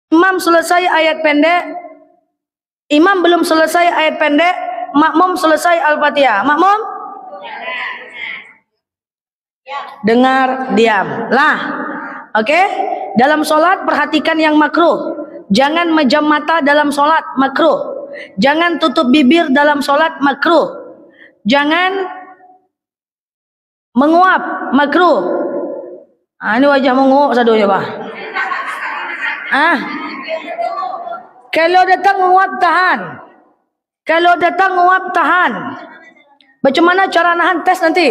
Imam selesai ayat pendek, imam belum selesai ayat pendek, makmum selesai Al-Fatihah. Makmum dengar, diam. Lah, oke? Dalam solat perhatikan yang makruh. Jangan mejam mata dalam solat, makruh. Jangan tutup bibir dalam solat, makruh. Jangan menguap, makruh. Ini wajah menguap sadonya, Pak. Kalau datang menguap, tahan. Kalau datang menguap, tahan. Bagaimana cara nahan? Tes nanti.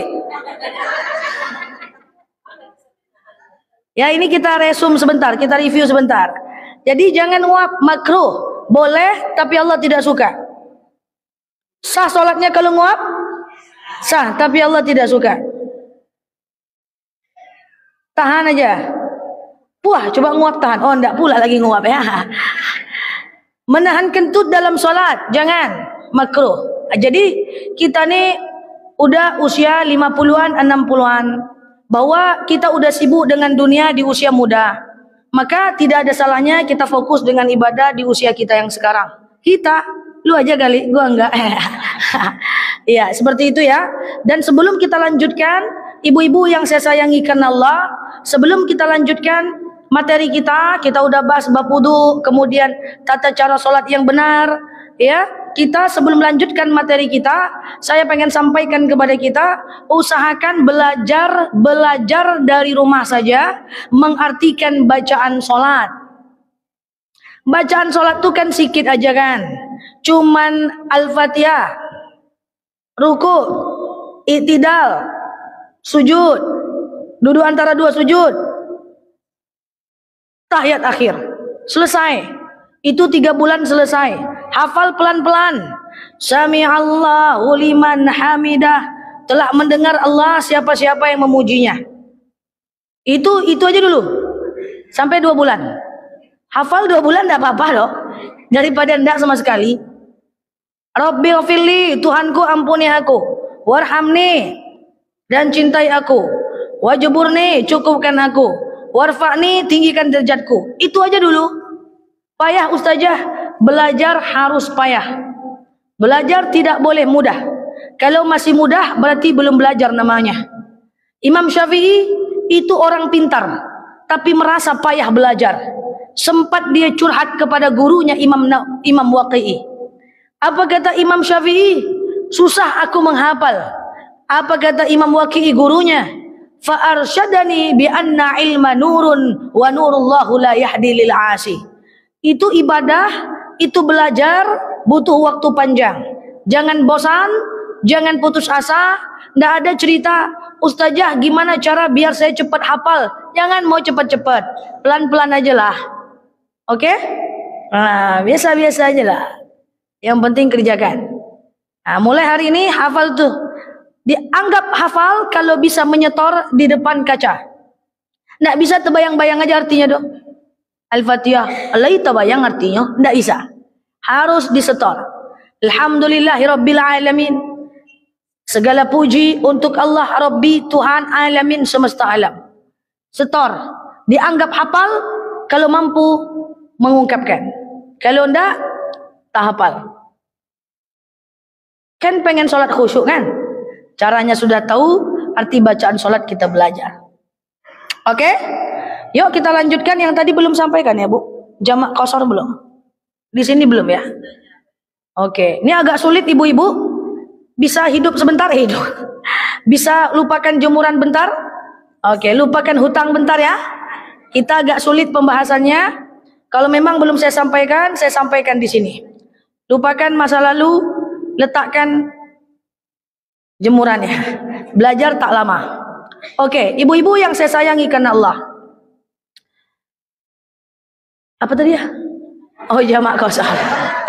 Ya, ini kita resum sebentar, kita review sebentar. Jadi jangan nguap, makruh. Boleh, tapi Allah tidak suka. Sah solatnya kalau nguap? Sah, tapi Allah tidak suka. Tahan aja. Puah, coba nguap tahan. Oh, enggak pula lagi nguap ya. Menahan kentut dalam solat, jangan. Makruh. Jadi kita nih udah usia 50-an, 60-an. Bahwa kita udah sibuk dengan dunia di usia muda, maka tidak ada salahnya kita fokus dengan ibadah di usia kita yang sekarang. Kita, lu aja kali, gua enggak. Ya, seperti itu ya. Dan sebelum kita lanjutkan, ibu-ibu yang saya sayangi karena Allah, sebelum kita lanjutkan materi kita udah bahas bab wudu, kemudian tata cara sholat yang benar, ya. Kita sebelum melanjutkan materi kita, saya pengen sampaikan kepada kita, usahakan belajar dari rumah saja, mengartikan bacaan sholat. Bacaan sholat itu kan sikit aja kan, cuman Al-Fatihah, ruku, i'tidal, sujud, duduk antara dua sujud, tahiyat akhir, selesai. Itu 3 bulan selesai. Hafal pelan-pelan. Sami'allahu liman hamidah. Telah mendengar Allah siapa-siapa yang memujinya. Itu aja dulu. Sampai 2 bulan. Hafal 2 bulan enggak apa-apa loh. Daripada enggak sama sekali. Rabbi ghafirli, Tuhanku ampuni aku. Warhamni, dan cintai aku. Wajburni, cukupkan aku. Warfa'ni, tinggikan derajatku. Itu aja dulu. Payah ustazah, belajar harus payah. Belajar tidak boleh mudah. Kalau masih mudah berarti belum belajar namanya. Imam Syafi'i itu orang pintar, tapi merasa payah belajar. Sempat dia curhat kepada gurunya Imam Waqi'i. Apa kata Imam Syafi'i? Susah aku menghafal. Apa kata Imam Waqi'i gurunya? Fa'arsyadani bi anna ilma nurun wa nurullahu la yahdi lil 'asi. Itu ibadah, itu belajar butuh waktu panjang. Jangan bosan, jangan putus asa. Nggak ada cerita, ustazah gimana cara biar saya cepat hafal. Jangan mau cepat-cepat, pelan-pelan aja lah. Oke? Nah, biasa-biasa aja lah. Yang penting kerjakan. Nah, mulai hari ini hafal tuh. Dianggap hafal kalau bisa menyetor di depan kaca. Nggak bisa terbayang-bayang aja artinya dong. Al-Fatihah, Allah tabayang artinya, tidak bisa. Harus disetor. Alhamdulillahirabbil alamin. Segala puji untuk Allah Rabbi, Tuhan alamin semesta alam. Setor. Dianggap hafal kalau mampu mengungkapkan. Kalau tidak, tak hafal. Kan pengen sholat khusyuk kan? Caranya sudah tahu, arti bacaan sholat kita belajar. Oke? Yuk kita lanjutkan yang tadi belum sampaikan ya Bu. Jamak qashar belum? Di sini belum ya? Oke, ini agak sulit ibu-ibu. Bisa hidup sebentar, hidup. Bisa lupakan jemuran bentar. Oke, lupakan hutang bentar ya. Kita agak sulit pembahasannya. Kalau memang belum saya sampaikan di sini. Lupakan masa lalu, letakkan jemurannya. Belajar tak lama. Oke, ibu-ibu yang saya sayangi karena Allah. Apa tadi ya? Oh, jamak qashar.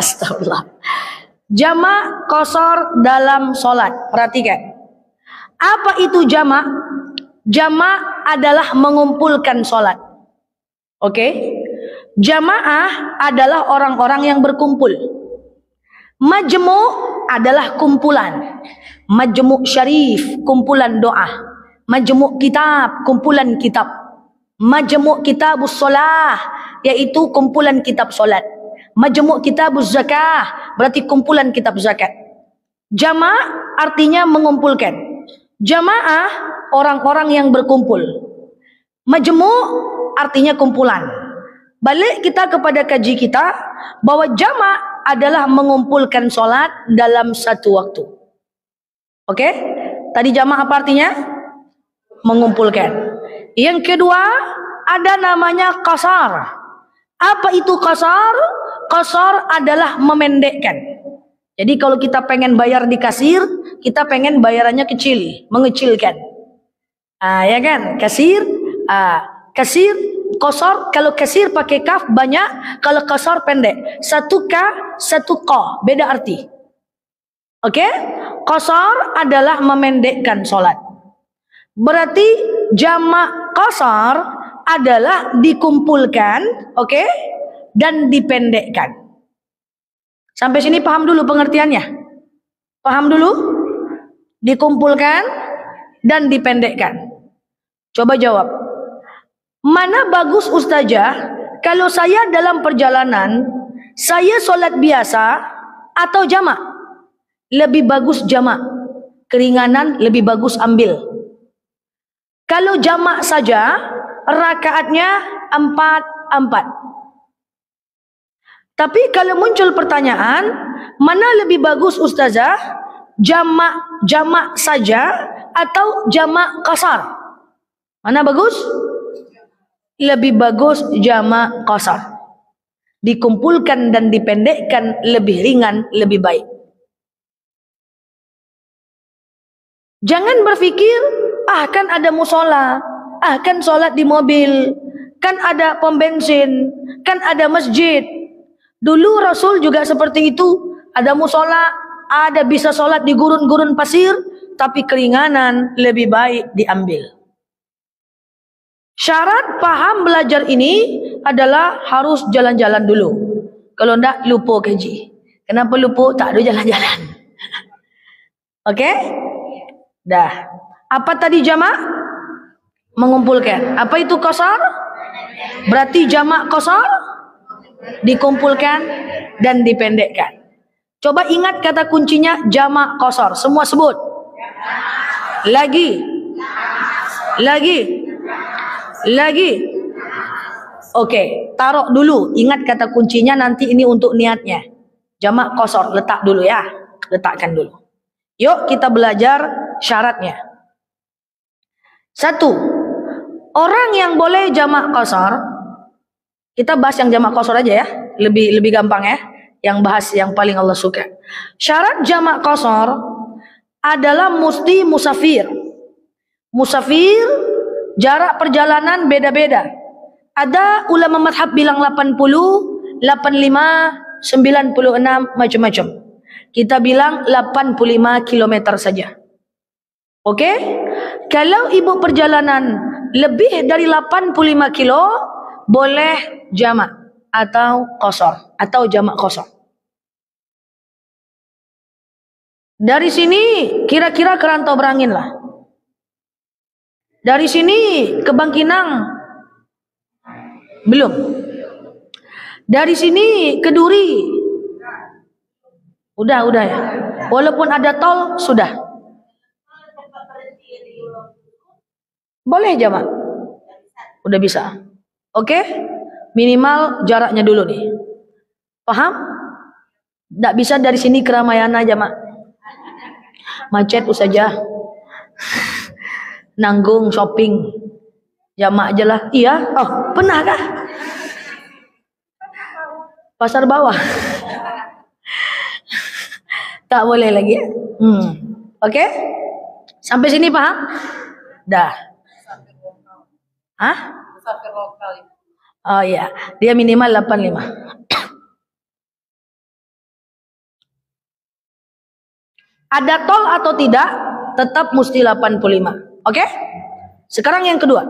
Astagfirullah. Jamak qashar dalam sholat. Perhatikan. Apa itu jamak? Jamak adalah mengumpulkan sholat. Oke? Jamaah adalah orang-orang yang berkumpul. Majmu' adalah kumpulan. Majmu' syarif, kumpulan doa. Majmu' kitab, kumpulan kitab. Majmu' kitabus sholah, yaitu kumpulan kitab solat. Majmu' kitabuz zakah berarti kumpulan kitab zakat. Jama' artinya mengumpulkan. Jamaah orang-orang yang berkumpul. Majmu' artinya kumpulan. Balik kita kepada kaji kita bahwa jama' adalah mengumpulkan solat dalam satu waktu. Oke? Tadi jama' apa artinya? Mengumpulkan. Yang kedua ada namanya qasar. Apa itu qasar? Qasar adalah memendekkan. Jadi kalau kita pengen bayar di kasir, kita pengen bayarannya kecil, mengecilkan. Ya kan? Kasir, kasir, qasar. Kalau kasir pakai kaf banyak, kalau qasar pendek. Satu ka, satu qa, beda arti. Oke? Qasar adalah memendekkan solat. Berarti jamak qasar adalah dikumpulkan, oke, dan dipendekkan. Sampai sini paham dulu pengertiannya? Paham dulu? Dikumpulkan dan dipendekkan. Coba jawab. Mana bagus ustazah kalau saya dalam perjalanan, saya solat biasa atau jamak? Lebih bagus jamak. Keringanan lebih bagus ambil. Kalau jamak saja, rakaatnya 4-4. Tapi kalau muncul pertanyaan, mana lebih bagus ustazah? Jamak saja atau jamak qasar? Mana bagus? Lebih bagus jamak qasar. Dikumpulkan dan dipendekkan lebih ringan, lebih baik. Jangan berpikir, kan ada musola, kan solat di mobil, kan ada pom bensin, kan ada masjid. Dulu Rasul juga seperti itu, ada musola, ada bisa solat di gurun-gurun pasir, tapi keringanan lebih baik diambil. Syarat paham belajar ini adalah harus jalan-jalan dulu. Kalau enggak, lupa kaji. Kenapa lupa? Tak ada jalan-jalan. Oke? Dah. Apa tadi jamak? Mengumpulkan. Apa itu qasar? Berarti jamak qasar dikumpulkan dan dipendekkan. Coba ingat kata kuncinya jamak qasar. Semua sebut. Lagi. Oke, taruh dulu. Ingat kata kuncinya, nanti ini untuk niatnya. Jamak qasar, letak dulu ya. Letakkan dulu. Yuk kita belajar syaratnya. 1. Orang yang boleh jamak qasar, kita bahas yang jamak qasar aja ya, lebih gampang ya, yang bahas yang paling Allah suka. Syarat jamak qasar adalah mesti musafir. Musafir jarak perjalanan beda-beda. Ada ulama madhab bilang 80, 85, 96 macam-macam. Kita bilang 85 km saja. Oke? Kalau ibu perjalanan lebih dari 85 kilo, boleh jamak atau qasar atau jamak qasar. Dari sini kira-kira ke Rantau Berangin lah. Dari sini ke Bangkinang belum. Dari sini ke Duri udah ya. Walaupun ada tol sudah. Boleh jamak. Udah bisa. Oke? Minimal jaraknya dulu nih. Paham? Tidak bisa dari sini ke Ramayana jamak. Macet saja. Nanggung shopping. Jamak aja lah. Iya? Oh, pernah kah? Pasar bawah. Tak boleh lagi. Oke? Sampai sini paham? Dah. Hah? Oh iya, dia minimal 85. Ada tol atau tidak, tetap mesti 85. Oke? Sekarang yang kedua.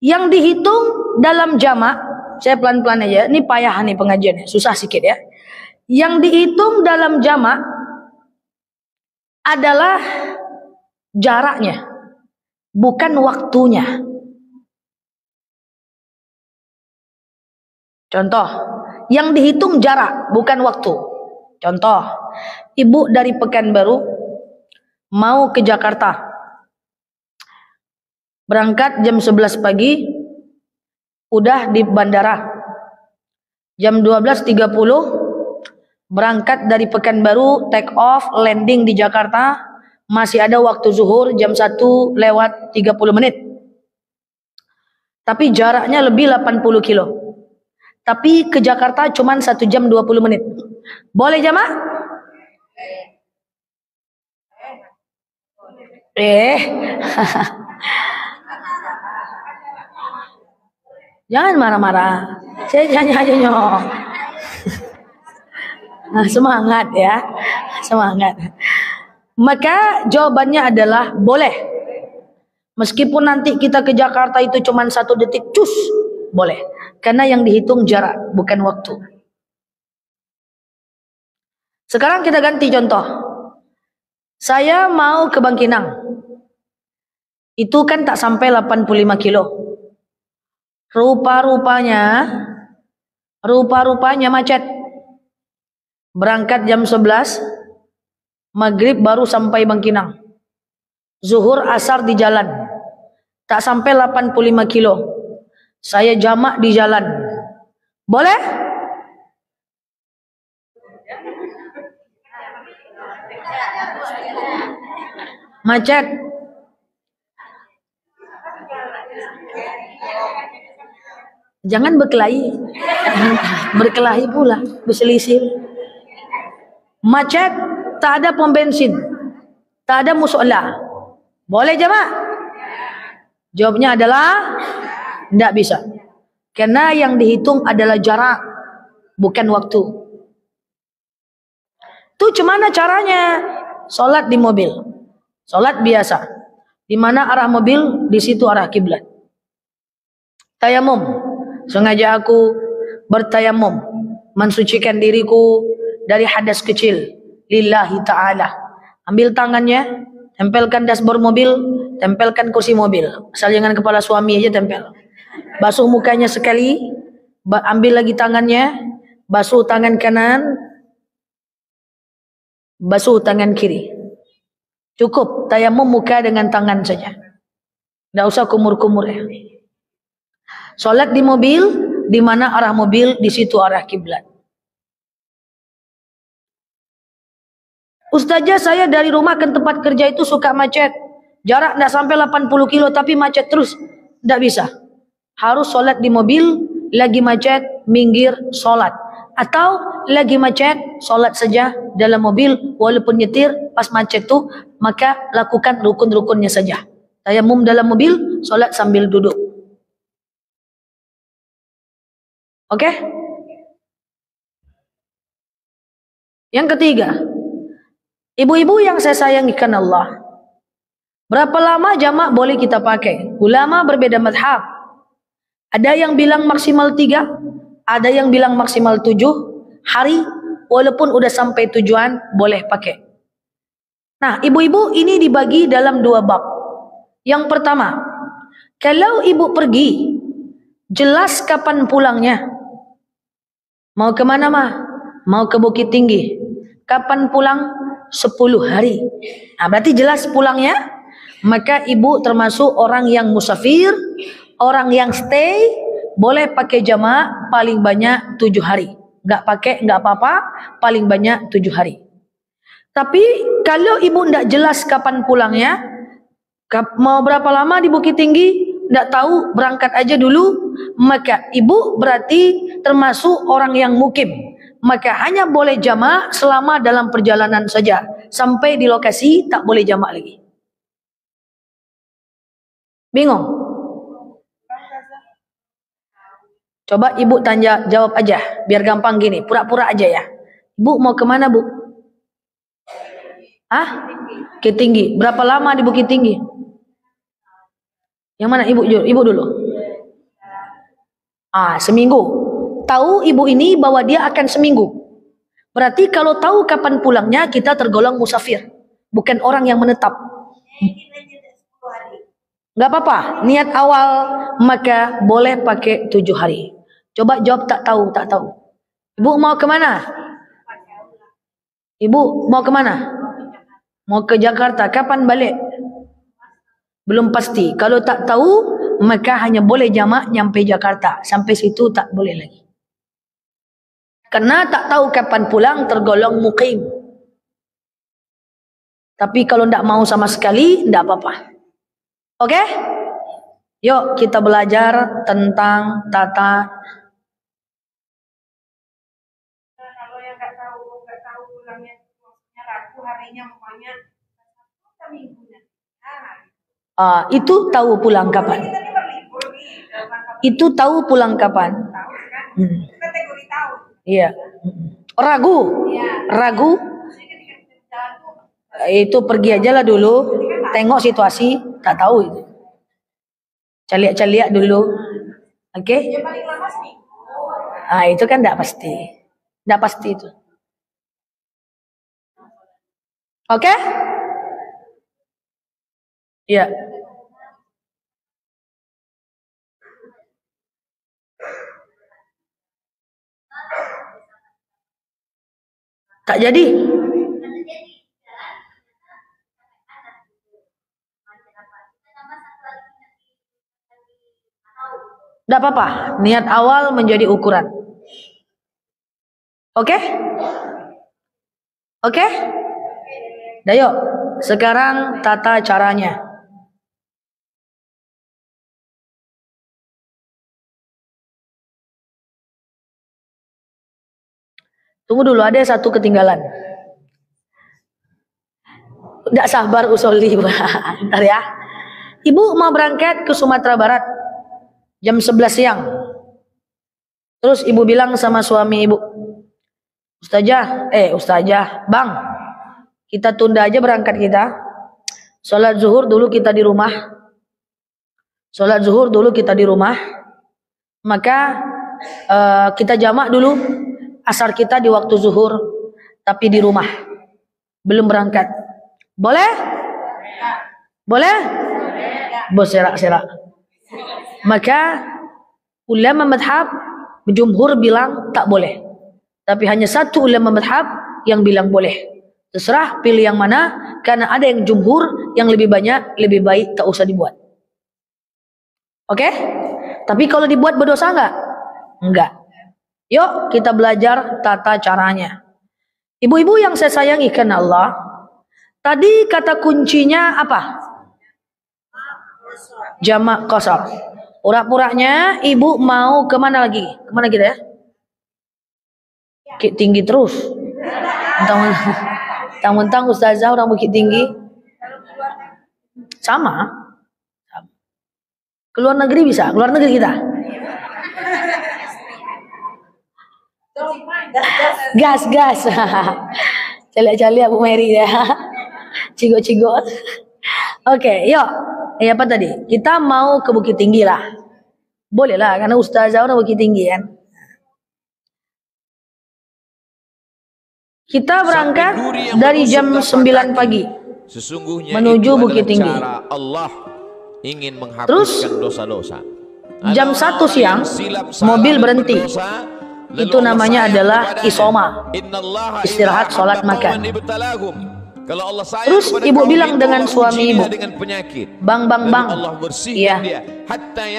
Yang dihitung dalam jamak, saya pelan-pelan aja, ini payah nih pengajiannya, susah sedikit ya. Yang dihitung dalam jamak adalah jaraknya, bukan waktunya. Contoh, yang dihitung jarak bukan waktu. Contoh, ibu dari Pekanbaru mau ke Jakarta. Berangkat jam 11 pagi, udah di bandara. Jam 12.30 berangkat dari Pekanbaru, take off, landing di Jakarta. Masih ada waktu zuhur jam 1:30. Tapi jaraknya lebih 80 kilo. Tapi ke Jakarta cuma 1 jam 20 menit. Boleh jamaah? Jangan marah-marah. Saya nyanyi-nyanyi. Semangat ya. Semangat. Maka jawabannya adalah boleh. Meskipun nanti kita ke Jakarta itu cuma 1 detik, cus, boleh. Karena yang dihitung jarak, bukan waktu. Sekarang kita ganti contoh. Saya mau ke Bangkinang. Itu kan tak sampai 85 kilo. Rupa-rupanya macet. Berangkat jam 11, maghrib baru sampai Bangkinang. Zuhur asar di jalan. Tak sampai 85 kilo. Saya jamak di jalan. Boleh? Macet. Jangan berkelahi. Berkelahi pula, berselisih. Macet, tak ada pom bensin, tak ada musola. Boleh jemaah? Jawabnya adalah tidak bisa. Karena yang dihitung adalah jarak, bukan waktu. Itu gimana caranya? Salat di mobil. Salat biasa. Di mana arah mobil, di situ arah kiblat. Tayamum. Sengaja aku bertayamum, mensucikan diriku dari hadas kecil lillahi ta'ala. Ambil tangannya, tempelkan dashboard mobil, tempelkan kursi mobil. Asal jangan kepala suami aja tempel. Basuh mukanya sekali, ambil lagi tangannya, basuh tangan kanan, basuh tangan kiri. Cukup tayamum muka dengan tangan saja. Tidak usah kumur-kumur ya. Salat di mobil, di mana arah mobil, di situ arah kiblat. Ustazah, saya dari rumah ke tempat kerja itu suka macet. Jarak tidak sampai 80 kilo tapi macet terus. Tidak bisa. Harus salat di mobil, lagi macet, minggir, salat. Atau lagi macet, salat saja dalam mobil, walaupun nyetir, pas macet itu, maka lakukan rukun-rukunnya saja. Tayamum dalam mobil, salat sambil duduk. Oke? Yang ketiga, ibu-ibu yang saya sayangikan Allah. Berapa lama jamak boleh kita pakai? Ulama berbeda madhab. Ada yang bilang maksimal 3, ada yang bilang maksimal 7 hari, walaupun udah sampai tujuan boleh pakai. Nah, ibu-ibu ini dibagi dalam 2 bab. Yang pertama, kalau ibu pergi, jelas kapan pulangnya. Mau kemana mah? Mau ke Bukit Tinggi. Kapan pulang? 10 hari. Nah, berarti jelas pulangnya. Maka ibu termasuk orang yang musafir, orang yang stay, boleh pakai jamaah paling banyak 7 hari. Nggak pakai, nggak apa-apa, paling banyak 7 hari. Tapi kalau ibu nggak jelas kapan pulangnya, mau berapa lama di Bukit Tinggi, nggak tahu, berangkat aja dulu, maka ibu berarti termasuk orang yang mukim. Maka hanya boleh jamak selama dalam perjalanan saja. Sampai di lokasi tak boleh jamak lagi. Bingung? Coba ibu tanya jawab aja, biar gampang gini, pura-pura aja ya. Ibu mau kemana bu? Bukit Tinggi. Berapa lama di Bukit Tinggi? Yang mana ibu? Ibu dulu. Seminggu. Tahu ibu ini bahwa dia akan seminggu. Berarti kalau tahu kapan pulangnya, kita tergolong musafir, bukan orang yang menetap. Nggak apa-apa, niat awal maka boleh pakai 7 hari. Coba jawab tak tahu, tak tahu. Ibu mau kemana? Ibu mau kemana? Mau ke Jakarta. Kapan balik? Belum pasti. Kalau tak tahu, maka hanya boleh jamak nyampe Jakarta. Sampai situ tak boleh lagi. Karena tak tahu kapan pulang tergolong muqim. Tapi kalau tidak mau sama sekali, tidak apa-apa. Oke? Yuk kita belajar tentang tata. Kalau yang nggak tahu pulangnya, maksudnya ragu harinya, makanya minggunya. Itu tahu pulang kapan? Itu tahu pulang kapan? Kategori tahu. Iya. Ragu. Ragu. Itu pergi aja lah dulu, tengok situasi, tak tahu itu. Caliak-caliak dulu. Oke? Yang paling lama seminggu. Itu kan tidak pasti. Tidak pasti itu. Oke? Ya. Tak jadi. Tidak apa-apa. Niat awal menjadi ukuran. Oke? Oke? Dah yuk. Sekarang tata caranya. Tunggu dulu, ada satu ketinggalan. Tidak sabar usoli. Bentar ya. Ibu mau berangkat ke Sumatera Barat jam 11 siang. Terus ibu bilang sama suami ibu, Ustazah, bang, kita tunda aja berangkat kita. Sholat zuhur dulu kita di rumah. Maka kita jamak dulu asar kita di waktu zuhur, tapi di rumah, belum berangkat. Boleh? Boleh? Berserak-serak. Maka ulama madhab jumhur bilang tak boleh. Tapi hanya satu ulama madhab yang bilang boleh. Terserah pilih yang mana, karena ada yang jumhur yang lebih banyak, lebih baik tak usah dibuat. Oke? Tapi kalau dibuat berdosa enggak? Enggak. Yuk kita belajar tata caranya. Ibu-ibu yang saya sayangi karena Allah, tadi kata kuncinya apa? Jamak qasar. Pura-puranya ibu mau kemana lagi? Kemana kita ya? Bukit Tinggi terus. Mentang-mentang ustazah orang Bukit Tinggi. Sama. Keluar negeri bisa? Keluar negeri kita? Gas. Caliak-caliak Bu Mary ya. Cigo-cigo. Oke, yuk. Apa tadi? Kita mau ke Bukit Tinggi lah. Boleh lah, karena ustazah orang Bukit Tinggi kan. Kita berangkat dari jam 9 pagi menuju Bukit Tinggi. Allah ingin menghapuskan Terus dosa-dosa. jam 1 siang mobil berhenti. Itu namanya adalah isoma, istirahat sholat makan. Terus ibu bilang dengan suami ibu, bang, iya,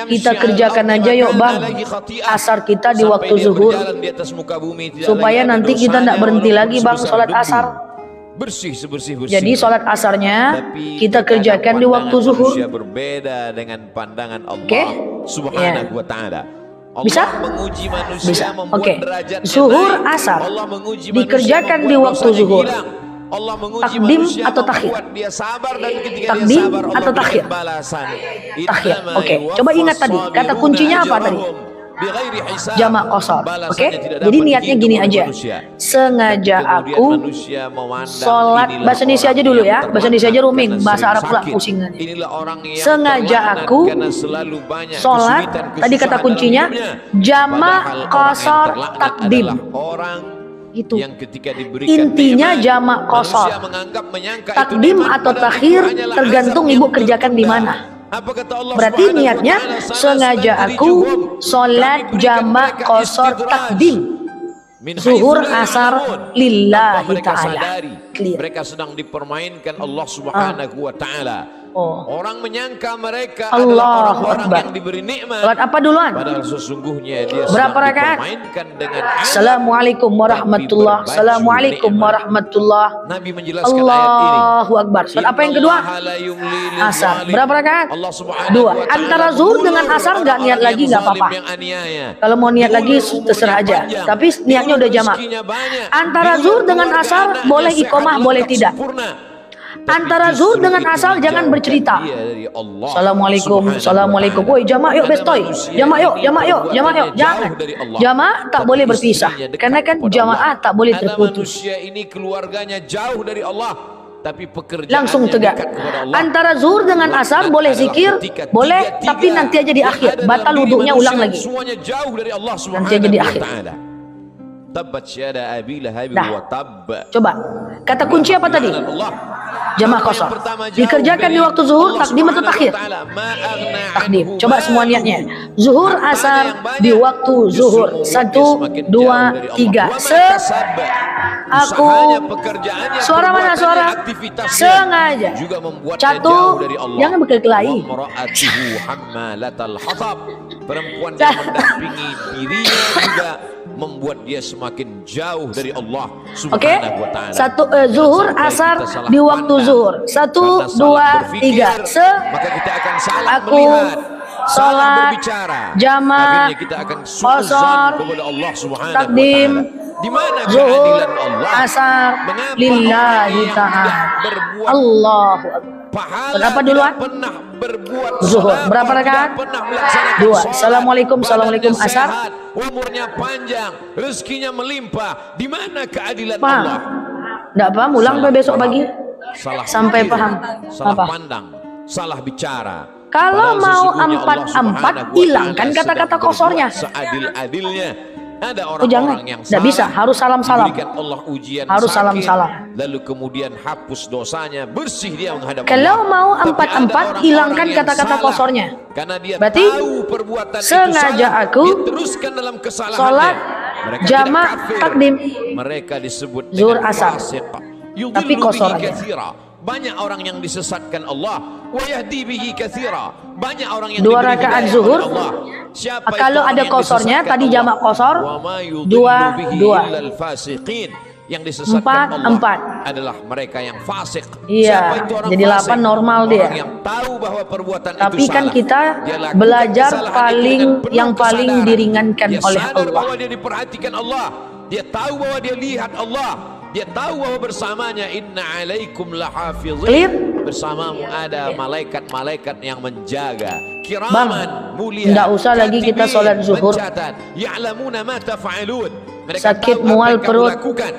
kita kerjakan aja yuk bang asar kita di waktu zuhur, supaya nanti kita tidak berhenti lagi bang sholat asar. Jadi sholat asarnya kita kerjakan di waktu zuhur. Oke? Bisa? Bisa. Oke. Zuhur asar dikerjakan di waktu zuhur. Takdim atau takhir? Takdim atau takhir? Takhir. Oke. Coba ingat tadi. Kata kuncinya apa tadi? Jamak qasar. Oke. Jadi niatnya gini aja. Sengaja aku sholat, bahasa Indonesia aja dulu ya. Bahasa Indonesia aja roaming. Bahasa Arab pula pusingan. Sengaja aku sholat. Tadi kata kuncinya jamak qasar takdim. Itu intinya jamak qasar. Takdim atau takhir tergantung ibu kerjakan di mana. Apa kata Allah Berarti Subhanahu wa niatnya ta'ala, salah sengaja salat aku diri sholat Kami berikan jamak mereka qasar istidraj. takdim Min zuhur haitsu la asar ya'lamun. lillahi Tanpa mereka ta'ala. sadari, Clear. mereka sedang dipermainkan Allah Subhanahu wa ta'ala. Oh. Orang menyangka mereka Allahu adalah orang-orang Akbar. yang diberi nikmat, Sholat apa duluan? padahal sesungguhnya dia Berapa sedang rakaat? dipermainkan dengan azab. Assalamualaikum warahmatullah. Tapi berbaju Assalamualaikum nikmat. warahmatullah. Nabi menjelaskan ayat ini. Allahu Akbar. Sholat apa yang kedua? Innallaha la yumli lil Asar. zalim. Berapa rakaat? Allah Subhanahu Dua. wa ta'ala Antara zuhur dengan mengulur asar nggak niat orang-orang lagi yang nggak zalim, apa-apa. yang aniaya. Kalau mau niat lagi Diulur terserah umurnya aja. panjang. Tapi niatnya udah jamak. Rezekinya banyak. Antara Diulur zuhur dengan keluarga asar anaknya, boleh sehat, iqomah, boleh lengkap, tidak. sempurna. Antara Tapi zuhur justru dengan itu asar jangan menjauhkan bercerita. dia dari Allah Assalamualaikum, Subhanahu wa assalamualaikum. ta'ala. Woi jamak yuk Karena bestoy. manusia Jamak yuk, ini jamak yuk, jamak yuk. perbuatannya Jangan. jauh dari Allah. Jamak tak Tapi boleh berpisah. istrinya dekat Karena kan kepada jamaah Allah. tak boleh Ada terputus. manusia ini keluarganya jauh dari Allah, tapi pekerjaannya Langsung tegak. dekat kepada Allah. Antara zuhur dengan asar Laknat boleh adalah zikir, ketika boleh, tiga-tiga tapi nanti aja di yang akhir. ada dalam Batal diri wudhunya manusia ulang dan lagi. semuanya jauh dari Allah Nanti aja di Subhanahu wa akhir. ta'ala. Tabbat syada abi lahab Dah. wa tab. Coba. Kata kunci apa tadi? Allah. Jamaah Apa yang qasar. pertama jauh Dikerjakan dari di waktu zuhur, Allah takdim atau Subhanahu wa takhir? ta'ala. Ma aghna Takdim. anhu Coba semua maluhu. niatnya. Zuhur Hartanya asar yang banyak, di waktu justru zuhur. membuat dia 1, semakin 2, jauh dari Allah. 3. Wa ma kasaba. Aku Usahanya, pekerjaannya, suara mana perbuatannya, suara? aktivitasnya Sengaja. juga membuatnya Catu, jauh dari Allah. jangan berkelahi. Wa mar'atuhu hammalatal hatab. Perempuan yang mendampingi dirinya juga membuat dia semakin jauh dari Allah Oke, Subhanahu wa ta'ala. zuhur Sampai asar kita salah di waktu pandang. zuhur. 1, Karena 2, salah berpikir, 3. maka kita akan salah Aku melihat, salah sholat berbicara. jamak Akhirnya kita akan qasar suudzon kepada Allah Subhanahu takdim wa ta'ala. Di mana zuhur keadilan Allah? asar Mengapa lillahi orang yang ta'ala. tidak berbuat Allahu Akbar. pahala, Kenapa tidak duluan? pernah berbuat Zuhur. sedekah, Berapa rakaat? tidak pernah melaksanakan 2. sholat, Assalamualaikum, badannya assalamualaikum, asar. sehat, umurnya panjang, rezekinya melimpah. Di mana keadilan Paham? Allah? Enggak paham, ulang Salah sampai besok paham, pagi. salah Sampai pikir, paham. salah Apa? pandang, salah bicara. Kalau Padahal mau sesungguhnya Allah 4-4, Subhanahu wa hilangkan ta'ala kata-kata sedang kosornya. berbuat seadil-adilnya. Ada Oh jangan, orang-orang yang enggak bisa, harus salam-salam. diberikan Allah ujian Harus sakit, salam-salam. lalu kemudian hapus dosanya, bersih dia menghadap Kalau Allah. mau Tapi 4-4, ada orang-orang hilangkan yang kata-kata salah. kosornya. Karena dia Berarti, tahu perbuatan sengaja itu salah, aku dia teruskan dalam kesalahannya. sholat Mereka jamak tidak kafir. takdim. Mereka disebut Zuhur dengan asar. fasik. Tapi Yudhillu kosor bihi aja. katsira. Banyak orang yang disesatkan Allah, wa yahdi bihi katsira. Banyak orang yang 2 diberi rakaat hidayah zuhur. oleh Allah. Siapa Kalau itu orang ada yang kosornya, disesatkan tadi Allah? jamak kosor, Wa ma yudhillu 2, bihi 2. illal fasiqin. Yang disesatkan 4, Allah 4. adalah mereka yang fasik. Iya, Siapa itu orang jadi fasik? 8 normal Orang dia. yang tahu bahwa perbuatan Tapi itu kan salah. kita Dia lakukan belajar kesalahan itu paling dengan penuh yang paling kesadaran. diringankan Dia oleh sadar Allah. bahwa dia diperhatikan Allah. Dia tahu bahwa dia lihat Allah. Dia tahu bahwa bersamanya inna alaikum lahafizin. Clear? Bersamamu ada malaikat-malaikat yang menjaga. Kiraman, Bang, mulia. nggak usah lagi kita katibin, sholat zuhur. mencatat. Ya'lamuna ma taf'alun. Mereka Sakit tahu apa mual yang kamu perut. lakukan.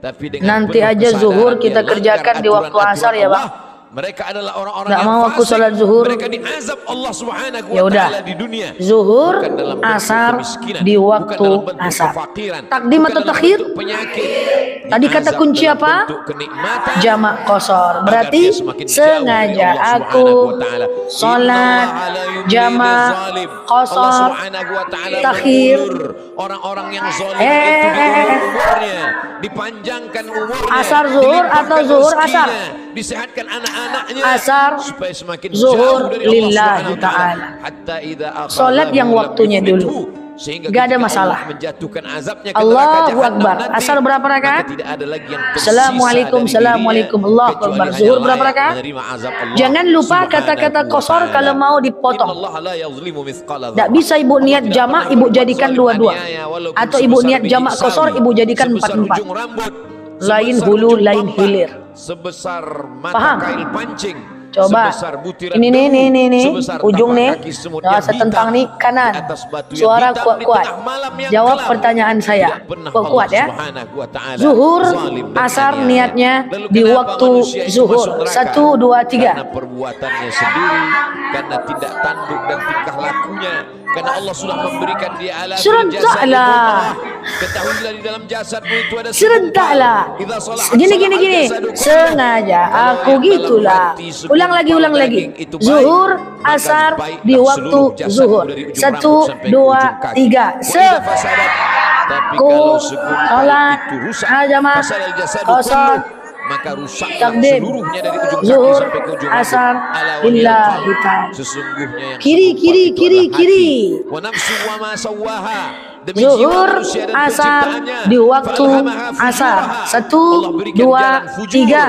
Tapi dengan Nanti penuh aja kesadaran zuhur dia kita langgar kerjakan di waktu aturan-aturan asar ya, Bang. Allah. Mereka adalah orang-orang Nggak yang mau aku fasik. sholat zuhur. Mereka diazab Allah Subhanahu Ya wa udah. ta'ala di dunia. Zuhur, Bukan dalam bentuk asar kemiskinan, di bukan waktu dalam bentuk asar. kefakiran, Takdim bukan atau dalam takhir? bentuk penyakit. Tadi kata Diazab kunci dalam apa? bentuk kenikmatan. Jamak kosor. Agar Berarti dia semakin jauh dari sengaja Allah aku Subhanahu wa ta'ala. sholat Innallaha la yumli jamak lizalim. Allah kosor Subhanahu wa ta'ala takhir. mengulur orang-orang yang zalim Eh, itu eh, eh, diulur eh. umurnya, dipanjangkan umurnya, Asar zuhur atau dilimpahkan zuhur rezekinya, asar? disehatkan anak-anaknya Asar supaya semakin zuhur jauh dari Allah lillahi Subhanahu wa ta'ala. ta'ala. Hatta idza akhadhahu Sholat yang lam waktunya yuflithu. dulu. Sehingga Gak ada ketika masalah. Allah menjatuhkan azabnya ke Allahu neraka Jahannam Akbar. nanti, Asar berapa rakaat? maka tidak ada lagi yang tersisa Assalamualaikum, dari assalamualaikum. dirinya Allahu kecuali Akbar. hanya Zuhur berapa layak rakaat? menerima azab Allah Jangan lupa Subhanahu kata-kata wa kosor ta'ala. kalau mau dipotong. Innallaha la yazlimu mithqala Tidak dzarrah. bisa ibu niat Allah jamak, tidak ibu pernah jadikan berbuat dua-dua. aniaya, walaupun Atau ibu sebesar niat biji jamak kosor, sawi, ibu jadikan sebesar 4-4. ujung rambut, Lain sebesar hulu, ujung lain tombak, hilir. sebesar mata Paham? kail pancing, Coba. sebesar butiran Ini nih, debu, nih. sebesar Ujung tapak nih. kaki semut Nah, yang setentang hitam nih kanan. di atas batu yang Suara hitam di kuat-kuat. tengah malam yang Jawab gelap. pertanyaan saya. Tidak pernah Kuat-kuat Allah ya. Subhanahu wa ta'ala Zuhur, zalim dan asar aniaya. niatnya Lalu di kenapa waktu manusia itu zuhur. masuk neraka? 1, 2, 3. Karena perbuatannya sendiri, karena tidak tanduk dan tingkah lakunya, Karena Allah sudah memberikan dia ala Serentaklah. Ketahuilah di dalam jasadmu itu ada Serentaklah. Gini. Sengaja aku gitulah. Ulang lagi. Zuhur, asar di waktu zuhur. 1, 2, 3. Tapi kalau sholat, hajamah, qasar, maka rusak takdim, seluruhnya dari ujung kaki zuhur, sampai ke ujung asar, rambut. lillahi ta'ala. Sesungguhnya yang Kiri. wa nafsu wa ma sawaha. Demi jiwa Zuhur, manusia dan asar penciptaannya. di waktu Fa'alhamaha asar. fujuraha. 1, Allah berikan 2, jalan fujur, 3.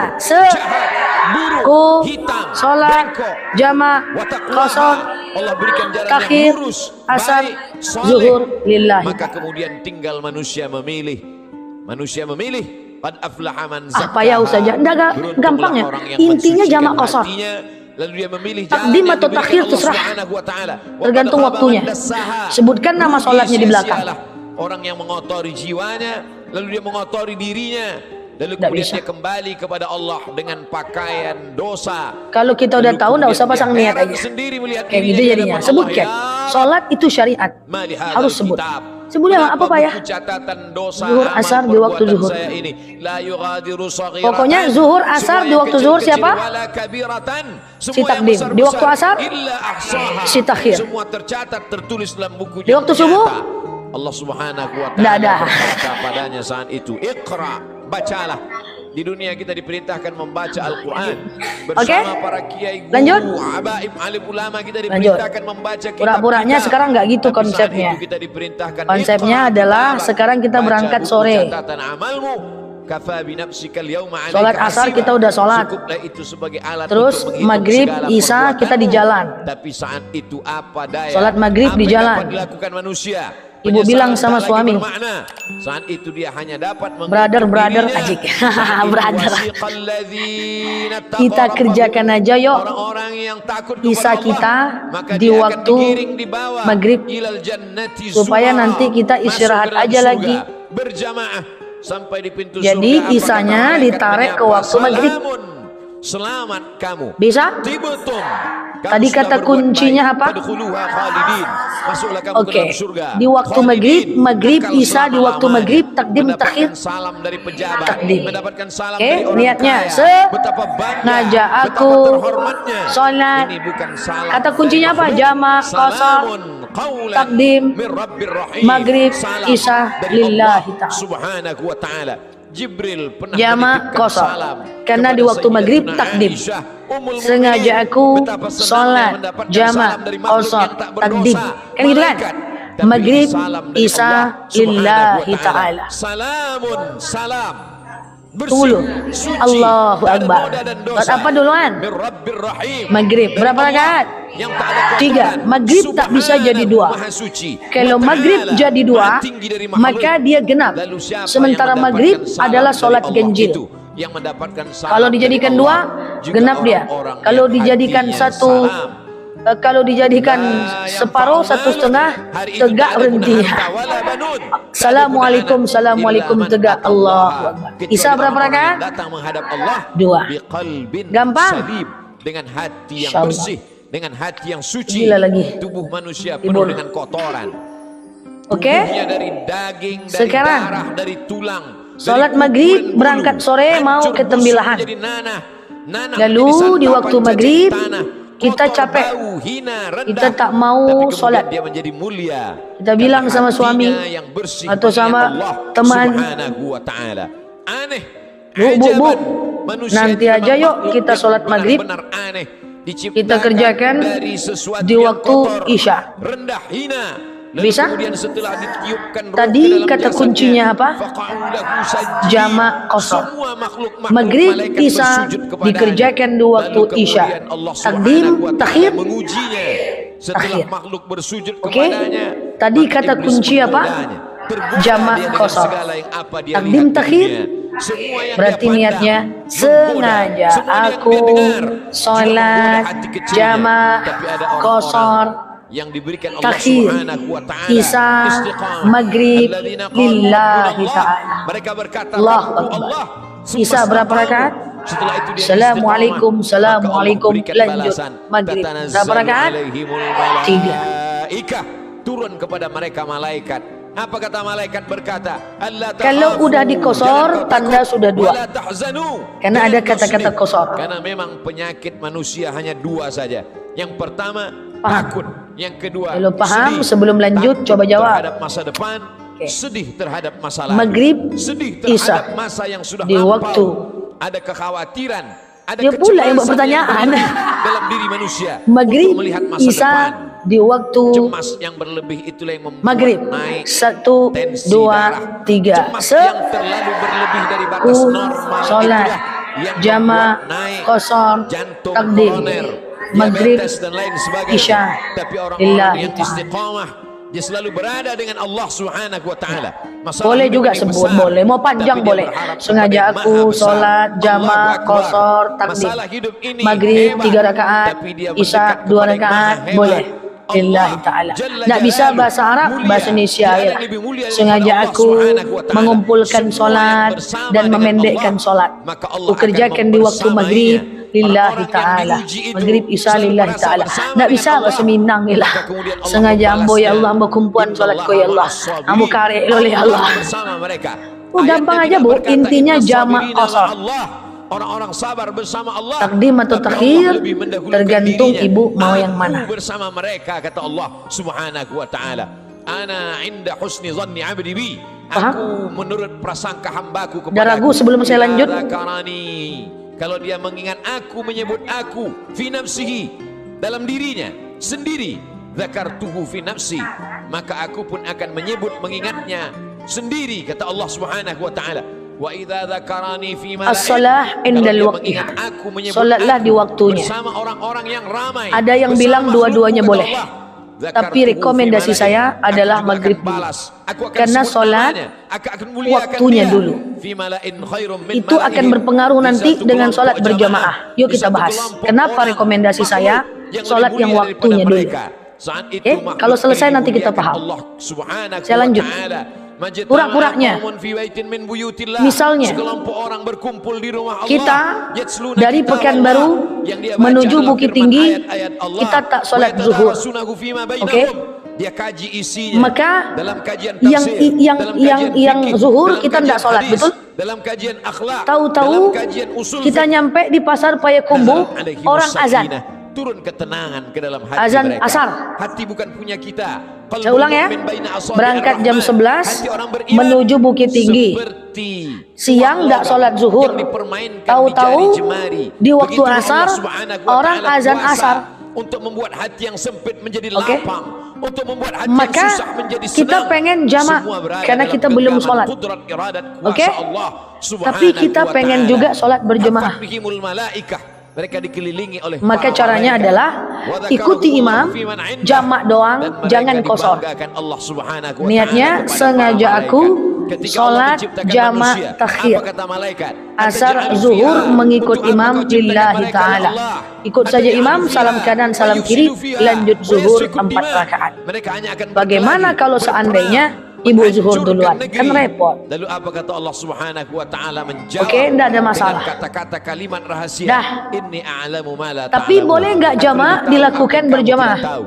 jahat, buruk, hitam, Sholat, bengkok, jama, Wattaqwaha. qasar, Allah berikan jalan takhir, yang lurus, asar, baik, soleh. zuhur, lillahi. Maka kemudian tinggal manusia memilih. Qad aflaha man zakkaha. Payah saja. Enggak gampang ya. Intinya jamak qasar. Lalu dia memilih Takdim atau takhir terserah. Tergantung waktunya. Sebutkan nama sholatnya di belakang. Orang yang mengotori jiwanya, lalu dia mengotori dirinya, lalu Nggak kemudian bisa. dia kembali kepada Allah dengan pakaian dosa. Kalau kita udah tahu, nggak usah pasang niat aja. Kayak gitu jadinya. Sebutkan. Sholat itu syariat. Harus sebut. Sebutnya apa Pak ya? Zuhur, asar di waktu zuhur. Pokoknya zuhur, asar di waktu zuhur siapa? Si takdim. Di waktu asar? Si takhir. Semua tercatat tertulis dalam buku. Di waktu subuh? Allah Subhanahu wa Nggak ada. taala berkata padanya saat itu, Iqra, bacalah. Di dunia kita diperintahkan membaca Al-Quran bersama para kiai, guru, lanjut. habaib, alim ulama. Kita diperintahkan membaca kitab. Pura-puranya sekarang nggak gitu Tapi konsepnya. saat itu kita diperintahkan, Konsepnya Iqra, adalah kitabak. sekarang kita Baca berangkat buku sore. catatan amalmu. Kafa binafsikal yauma 'alaika Sholat asar hasiba. kita udah sholat. Cukuplah itu sebagai alat Terus untuk menghitung maghrib, segala isya kita di perbuatanmu. jalan. Tapi saat itu apa daya? Sholat maghrib Apa di yang jalan. dapat dilakukan manusia? Ibu Penyesalan bilang sama tak lagi suami. bermakna. Saat itu dia hanya dapat Brother, asik. Brother. Kita kerjakan aja yuk isya kita di waktu maghrib, supaya nanti kita istirahat aja lagi. Berjamaah sampai di pintu Jadi surga. isanya Apakah ditarik malaikat ke waktu menyapa? maghrib. Salamun, selamat kamu. Bisa? Tibutum. Tadi kata kuncinya apa? Oke. Di waktu maghrib isya di waktu maghrib, takdim takhir. Salam dari pejabat. Takdim. Mendapatkan salam Oke, dari orang niatnya kaya. Betapa bangga, sengaja aku betapa terhormatnya. sholat. Ini bukan salam Kata dari kuncinya apa? makhluk. Jama', qasar, Salamun qawlan takdim, min Rabbir Rahim. maghrib, Salam isya, dari lillahi Allah ta'ala. Subhanahu wa ta'ala. Jibril pernah Jama' menitipkan qasar. salam Karena di kepada waktu maghrib Sayyidatuna takdim. Aisyah, Ummul Sengaja Mukminin. aku Betapa senangnya sholat, mendapatkan jama', salam dari makhluk qasar, yang tak berdosa. takdim. Kan gitu kan? Malaikat. Tapi Maghrib, salam dari isya, Allah Subhanahu lillahi wa ta'ala. Salamun, salam. Bersih, Tunggu dulu. suci, Allahu dari Akbar. noda dan dosa. Buat apa duluan? Min Rabbir Rahim. Maghrib. Dari Berapa Allah rakaat? yang tak ada 3. kotoran. Maghrib tak bisa jadi 2. Subhanahu Maha Suci. Kalau Wa maghrib ta'ala, jadi 2, Maha tinggi dari makhluk. maka dia genap. Lalu siapa Sementara yang maghrib mendapatkan salam adalah dari sholat Allah ganjil. itu? Yang mendapatkan salam Kalau dari dijadikan Allah, 2, juga genap dia. orang-orang Kalau yang dijadikan hatinya 1, salam. kalau dijadikan separuh, 1/2, tegak berhenti. Assalamualaikum, assalamualaikum, tegak. Allahu Akbar. Isya berapa rakaat? Datang menghadap Allah 2. biqalbin Gampang. salim, dengan hati yang Insyaallah. bersih, dengan hati yang suci. Gila lagi. Tubuh manusia penuh Ibu. dengan kotoran. Oke. Tubuhnya dari daging, dari Sekarang, darah, dari tulang. sholat dari maghrib, kuburan berangkat bulu. sore, mau Hancur ke busuk tembilahan. menjadi nanah. Nanah Lalu menjadi santapan di waktu cacing maghrib, tanah. kita Kotor, capek. bau, hina, rendah. Kita tak mau Tapi kemudian sholat. dia menjadi mulia. Kita bilang Karena sama suami hatinya yang bersih atau mengingat sama Allah teman, Subhanahu wa ta'ala. Aneh. Bu, Ajaban. Manusia nanti itu aja memang yuk makhluk kita yang sholat maghrib. benar-benar aneh. Diciptakan Kita kerjakan dari sesuatu di yang waktu kotor, isya. rendah, hina. Lalu Bisa? kemudian setelah ditiupkan roh Tadi ke dalam kata jasadnya, kuncinya apa? faqa'u lahu sajidin. Jama' qasar. Semua makhluk-makhluk Maghrib, malaikat isya bersujud kepadanya. dikerjakan di waktu Lalu kemudian isya. Allah Takdim, Subhanahu wa ta'ala takhir, mengujinya. Setelah takhir. makhluk bersujud Oke. kepadanya, Tadi maka kata iblis kunci apa? menggodanya. Tergoda Jama' dia dengan qasar. segala yang apa dia Takdim, lihat di takhir. dunia. Semua yang Berarti dia pandang niatnya menggoda. sengaja Semua yang aku dia dengar juga sholat, menggoda hati kecilnya. jama', Tapi ada orang-orang qasar, yang diberikan Allah takhir, Subhanahu wa ta'ala isya, istiqamah. maghrib, Alladzina qalu lillahi rabbuna ta'ala. Allah. Mereka berkata Allahu Rabbu Akbar. Allah. Isya berapa rakaat? Setelah itu dia Assalamualaikum, istiqamah. assalamualaikum, Maka Allah berikan lanjut. balasan. Maghrib. Tatanazzalu Berapa rakaat? alaihimul 3. malaikah. turun kepada mereka malaikat. Apa kata malaikat? Berkata, kalau udah dikosor, tanda sudah dua. Karena ada kata-kata kosor. Karena memang penyakit manusia hanya dua saja. Yang pertama Paham. takut, yang kedua Kalau paham, sedih. sebelum lanjut, Takut coba jawab. terhadap masa depan, sedih terhadap masa lalu. Maghrib, sedih terhadap Isya. masa yang sudah Di lampau. waktu. Ada kekhawatiran, ada Dia pula yang buat kecemasan pertanyaan. berlebih dalam diri manusia Maghrib, untuk melihat masa Isya depan. di waktu Cemas yang berlebih itulah yang membuat Maghrib. naik 1, tensi 2, darah. 3. Cemas yang terlalu berlebih dari batas normal Sholat, itulah yang jamaah, membuat naik kosor, jantung, takdim, koroner, Maghrib, diabetes dan lain sebagainya. Isya, Tapi orang-orang lillahi yang ta'ala. istiqamah, dia selalu berada dengan Allah Subhanahu wa taala. Masalah Boleh hidup juga ini sebut, besar, boleh. Mau panjang tapi dia boleh. berharap Sengaja kepada yang aku Maha Besar. sholat, jamaah, Allahu Akbar. kosor, takdim. Masalah hidup ini Maghrib hebat, 3 rakaat, tapi dia Isya mendekat 2 kepada yang rakaat, Maha hebat. boleh. Lillahi Allah ta'ala. Jalla Nggak bisa Jalaluhu, bahasa Arab, mulia. bahasa Indonesia Tiada ya. yang lebih mulia daripada Sengaja Allah aku Subhanahu wa ta'ala. mengumpulkan Semua sholat yang bersama dan dengan memendekkan Allah, sholat. maka Allah Aku kerjakan akan di waktu maghrib, membersamainya. lillahi Orang-orang yang ta'ala. diuji itu Maghrib, Isya, selalu lillahi merasa ta'ala. bersama Nggak dengan bisa Allah. bahasa Minang ya lah. Maka kemudian Allah Sengaja ambo ya membalasnya. Allah, ambo kumpulan sholatku ya Allah. Innallaha Ambo karek oleh Allah. bersama mereka. Oh, gampang Ayatnya aja, tidak Bu. berkata, Intinya "Inna jamak sabirina qasar." ma'allah. Orang-orang sabar bersama Allah. Takdim atau Tapi takhir, Allah lebih mendahulukan tergantung dirinya. ibu mau yang Aku mana. bersama mereka, kata Allah Subhanahu wa ta'ala. Ana inda husni zanni abdi bi. Paham? Aku menurut prasangka hambaku kepada Dah ragu sebelum saya lanjut? Kalau dia mengingat aku, menyebut aku fi nafsihi, dalam dirinya sendiri, zakartuhu fi nafsi, maka aku pun akan menyebut, mengingatnya sendiri, kata Allah Subhanahu wa ta'ala. Wa idza dzakarani fi mala'in, As-shalah kalau indal dia waqtiha. mengingat aku, menyebut Sholatlah aku di waktunya. bersama orang-orang yang ramai. Ada yang bersama bilang dua-duanya makhluk, boleh. kata Allah. Tapi Zakartuhu rekomendasi fi mala'in. saya Aku adalah juga akan maghrib dulu. balas. Aku akan Karena sebut sholat namanya. Aku akan muliakan waktunya dia. dulu. Fi mala'in khairum min Itu akan mala'ihim. berpengaruh Di nanti satu dengan kelompok sholat berjamaah. Yuk Di kita satu bahas. kelompok Kenapa orang, rekomendasi saya makhluk sholat lebih yang mulia waktunya daripada dulu. mereka. Saat itu Oke, makhluk kalau selesai nanti kita dimuliakan paham. Allah Subhanahu Saya wa lanjut. ta'ala. Majtama'a Pura-puranya. qaumun fi baitin min buyutillah. Misalnya, sekelompok orang berkumpul di rumah Allah. kita Yatsluna dari kitab Pekanbaru Allah. Yang dia baca menuju adalah Bukit firman Tinggi, ayat-ayat Allah. kita tak sholat Wa zuhur. yatadarasunahu fima bainahum. Oke? Dia kaji isinya. Maka dalam kajian yang tafsir, dalam yang kajian fikih, zuhur dalam kita kajian tidak sholat, hadis, betul? dalam kajian akhlak, Tahu-tahu dalam kajian usul kita fiqh. nyampe di pasar Payakumbuh, Nazalat alaihimus orang azan. sakinah. Turun ketenangan ke dalam hati Azan mereka. asar. Hati bukan punya kita. Saya ulang ya. Berangkat jam 11 menuju Bukit Tinggi. Siang tidak sholat zuhur. Tahu-tahu di waktu asar orang azan asar. Untuk membuat hati yang sempit menjadi Oke. lapang, untuk membuat hati Maka yang susah menjadi senang. kita pengen jamak Semua berada karena dalam kita belum genggaman sholat. kudrat, iradat, kuasa Oke? Allah Tapi Subhanahu kita wa pengen ta'ala. juga sholat berjamaah. Hafat bihimul malaikah. Mereka dikelilingi oleh Maka para caranya malaikat. adalah Wa dzakarahu ikuti imam, fi man 'indah. jamak doang, Dan mereka jangan kosor. dibanggakan Allah Subhanahu wa Niatnya ta'ala kepada sengaja para aku malaikat. Ketika Allah sholat menciptakan jamak manusia, takhir. apa kata malaikat? Asar Ataj'alu zuhur fiha, mengikut untuk apa imam kau ciptakan lillahi mereka, ya ta'ala. Allah? Ikut saja Ataj'alu imam, fiha, salam kanan, salam wa kiri, yufsidu fiha, lanjut wa zuhur yasfiku 4 dima. rakaat. Mereka hanya akan Bagaimana berkelahi, kalau berperang, seandainya ibu zuhur duluan? menghancurkan Kan negeri. repot. Lalu apa kata Allah Subhanahu wa ta'ala menjawab Oke, tidak ada masalah. dengan kata-kata kalimat rahasia. Dah. Inni a'lamu ma la Tapi ta'lamun. boleh nggak Aku jamaah lebih tahu dilakukan apa yang kamu berjamaah? tidak tahu.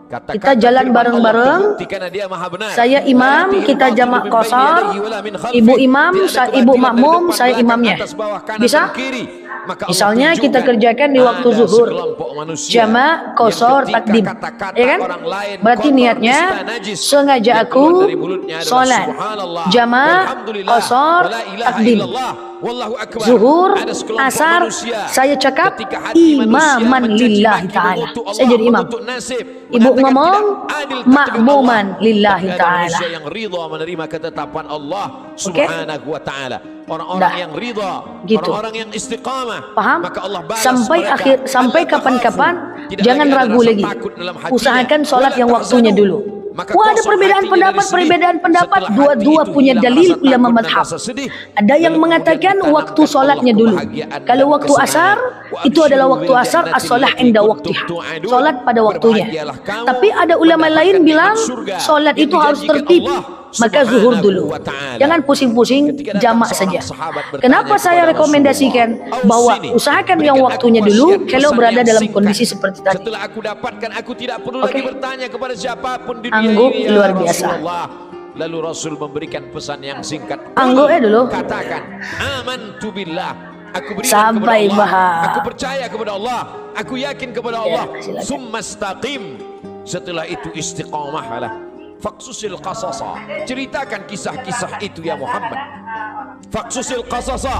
Kata-kata Kita jalan firman bareng-bareng. Allah terbukti karena dia maha benar. Saya imam, La ya'tihi kita al-batilu jamak min bayni qasar. yadayhi wala min khalfih. Ibu imam, Tidak ada ibu kebatilan makmum, dari depan, saya belakang, imamnya. atas, bawah, kanan, Bisa? dan kiri. Maka Allah Misalnya kita tunjukkan kerjakan di waktu ada zuhur, sekelompok manusia jamak, yang kosor, ketika takdim, kata-kata ya kan? orang lain Berarti kotor, niatnya nista, najis, sengaja yang aku keluar dari mulutnya adalah sholat, subhanallah, jamak, walhamdulillah, kosor, wala ilaha takdim. illallah, wallahu akbar. Zuhur, Ada sekelompok asar, manusia, saya cakap ketika hati manusia imaman mencaci lillahi maki, ta'ala. mengutuk Allah, Saya jadi imam. mengutuk nasib, Ibu mengatakan ngomong tidak adil takdir makmuman Allah. lillahi Tapi ada ta'ala. manusia yang ridha menerima ketetapan Allah Subhanahu wa ta'ala. Orang-orang Dah. yang ridha, Gitu. orang-orang yang istiqamah, Paham? maka Allah balas Sampai mereka. akhir, sampai Allah kapan-kapan takhafu. Tidak jangan lagi ada ragu rasa lagi. takut dalam hatinya. Usahakan sholat Wala yang waktunya tahzanu. dulu. Maka Wah, ada kosong perbedaan hatinya pendapat, dari sedih. perbedaan pendapat. Setelah Dua-dua hati itu punya hilang dalil rasa ulama takut dan madhab. rasa sedih. Ada yang Lalu mengatakan kemudian waktu ditanamkan sholatnya Allah dulu. kebahagiaan Kalau dan waktu kesenangan. asar, Wa itu adalah abshiru waktu bil asar, jannati as-sholah allati inda kuntum waktiha. tu'adun. Sholat pada waktunya. Berbahagialah kamu Tapi ada ulama lain mendapatkan bilang nikmat surga sholat yang itu harus dijanjikan tertib. Allah maka zuhur dulu. Subhanahu wa ta'ala. Jangan pusing-pusing, Ketika datang jamak seorang saja. sahabat bertanya Kenapa saya kepada rekomendasikan Rasulullah, bahwa "Ausini, usahakan berikan yang aku waktunya wasiat dulu kalau pesan berada yang dalam singkat. kondisi seperti tadi." Setelah aku dapatkan, aku tidak perlu Oke. lagi bertanya kepada siapapun di dunia Angguk ini, ya luar biasa. Rasulullah. Lalu Rasul memberikan pesan yang singkat. Angguk dulu. Katakan, amantu billah. Aku beriman Sampai kepada Allah. bahas. Aku percaya kepada Allah. Aku yakin kepada Ya, Allah. silakan. Summastaqim. Setelah itu istiqamahlah. Faksusil qasasa. Ceritakan kisah-kisah itu ya Muhammad. Faksusil qasasa.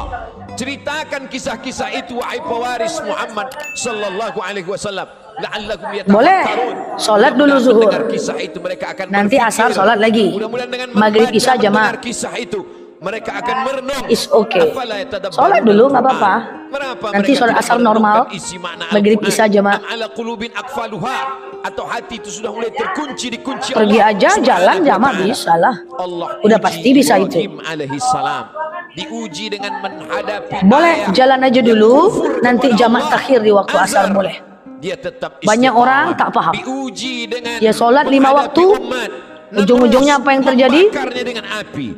Ceritakan kisah-kisah itu wahai pewaris Muhammad sallallahu alaihi wasallam. La'allakum Boleh. yatafakkarun. Sholat dulu Mudah-mudahan zuhur. mendengar kisah itu mereka akan Nanti berpikir. asar sholat lagi. Mudah-mudahan dengan Maghrib membaca, isya jamaah. mendengar kisah itu mereka akan merenung. Is okay. Afala yatadabbaruna Sholat dulu nggak al-Qur'an? apa-apa. Kenapa Nanti mereka sholat tidak asar normal, merenungkan isi makna maghrib Al-Quran? isya jamaah. Am ala qulubin aqfaluha, atau hati itu sudah mulai terkunci dikunci Pergi Allah aja Subhanahu jalan wa jamak ta'ala. bisa lah. Allah Udah uji pasti bisa itu. Ibrahim alaihi salam. Diuji dengan menghadapi Boleh ayah jalan aja yang dulu, kufur nanti kepada jamak Allah. takhir di waktu asar Azar. boleh. Dia tetap Banyak istiqamah. orang tak paham. Diuji dengan Ya, sholat 5 menghadapi waktu, umat. ujung-ujungnya apa yang terjadi? Membakarnya dengan api.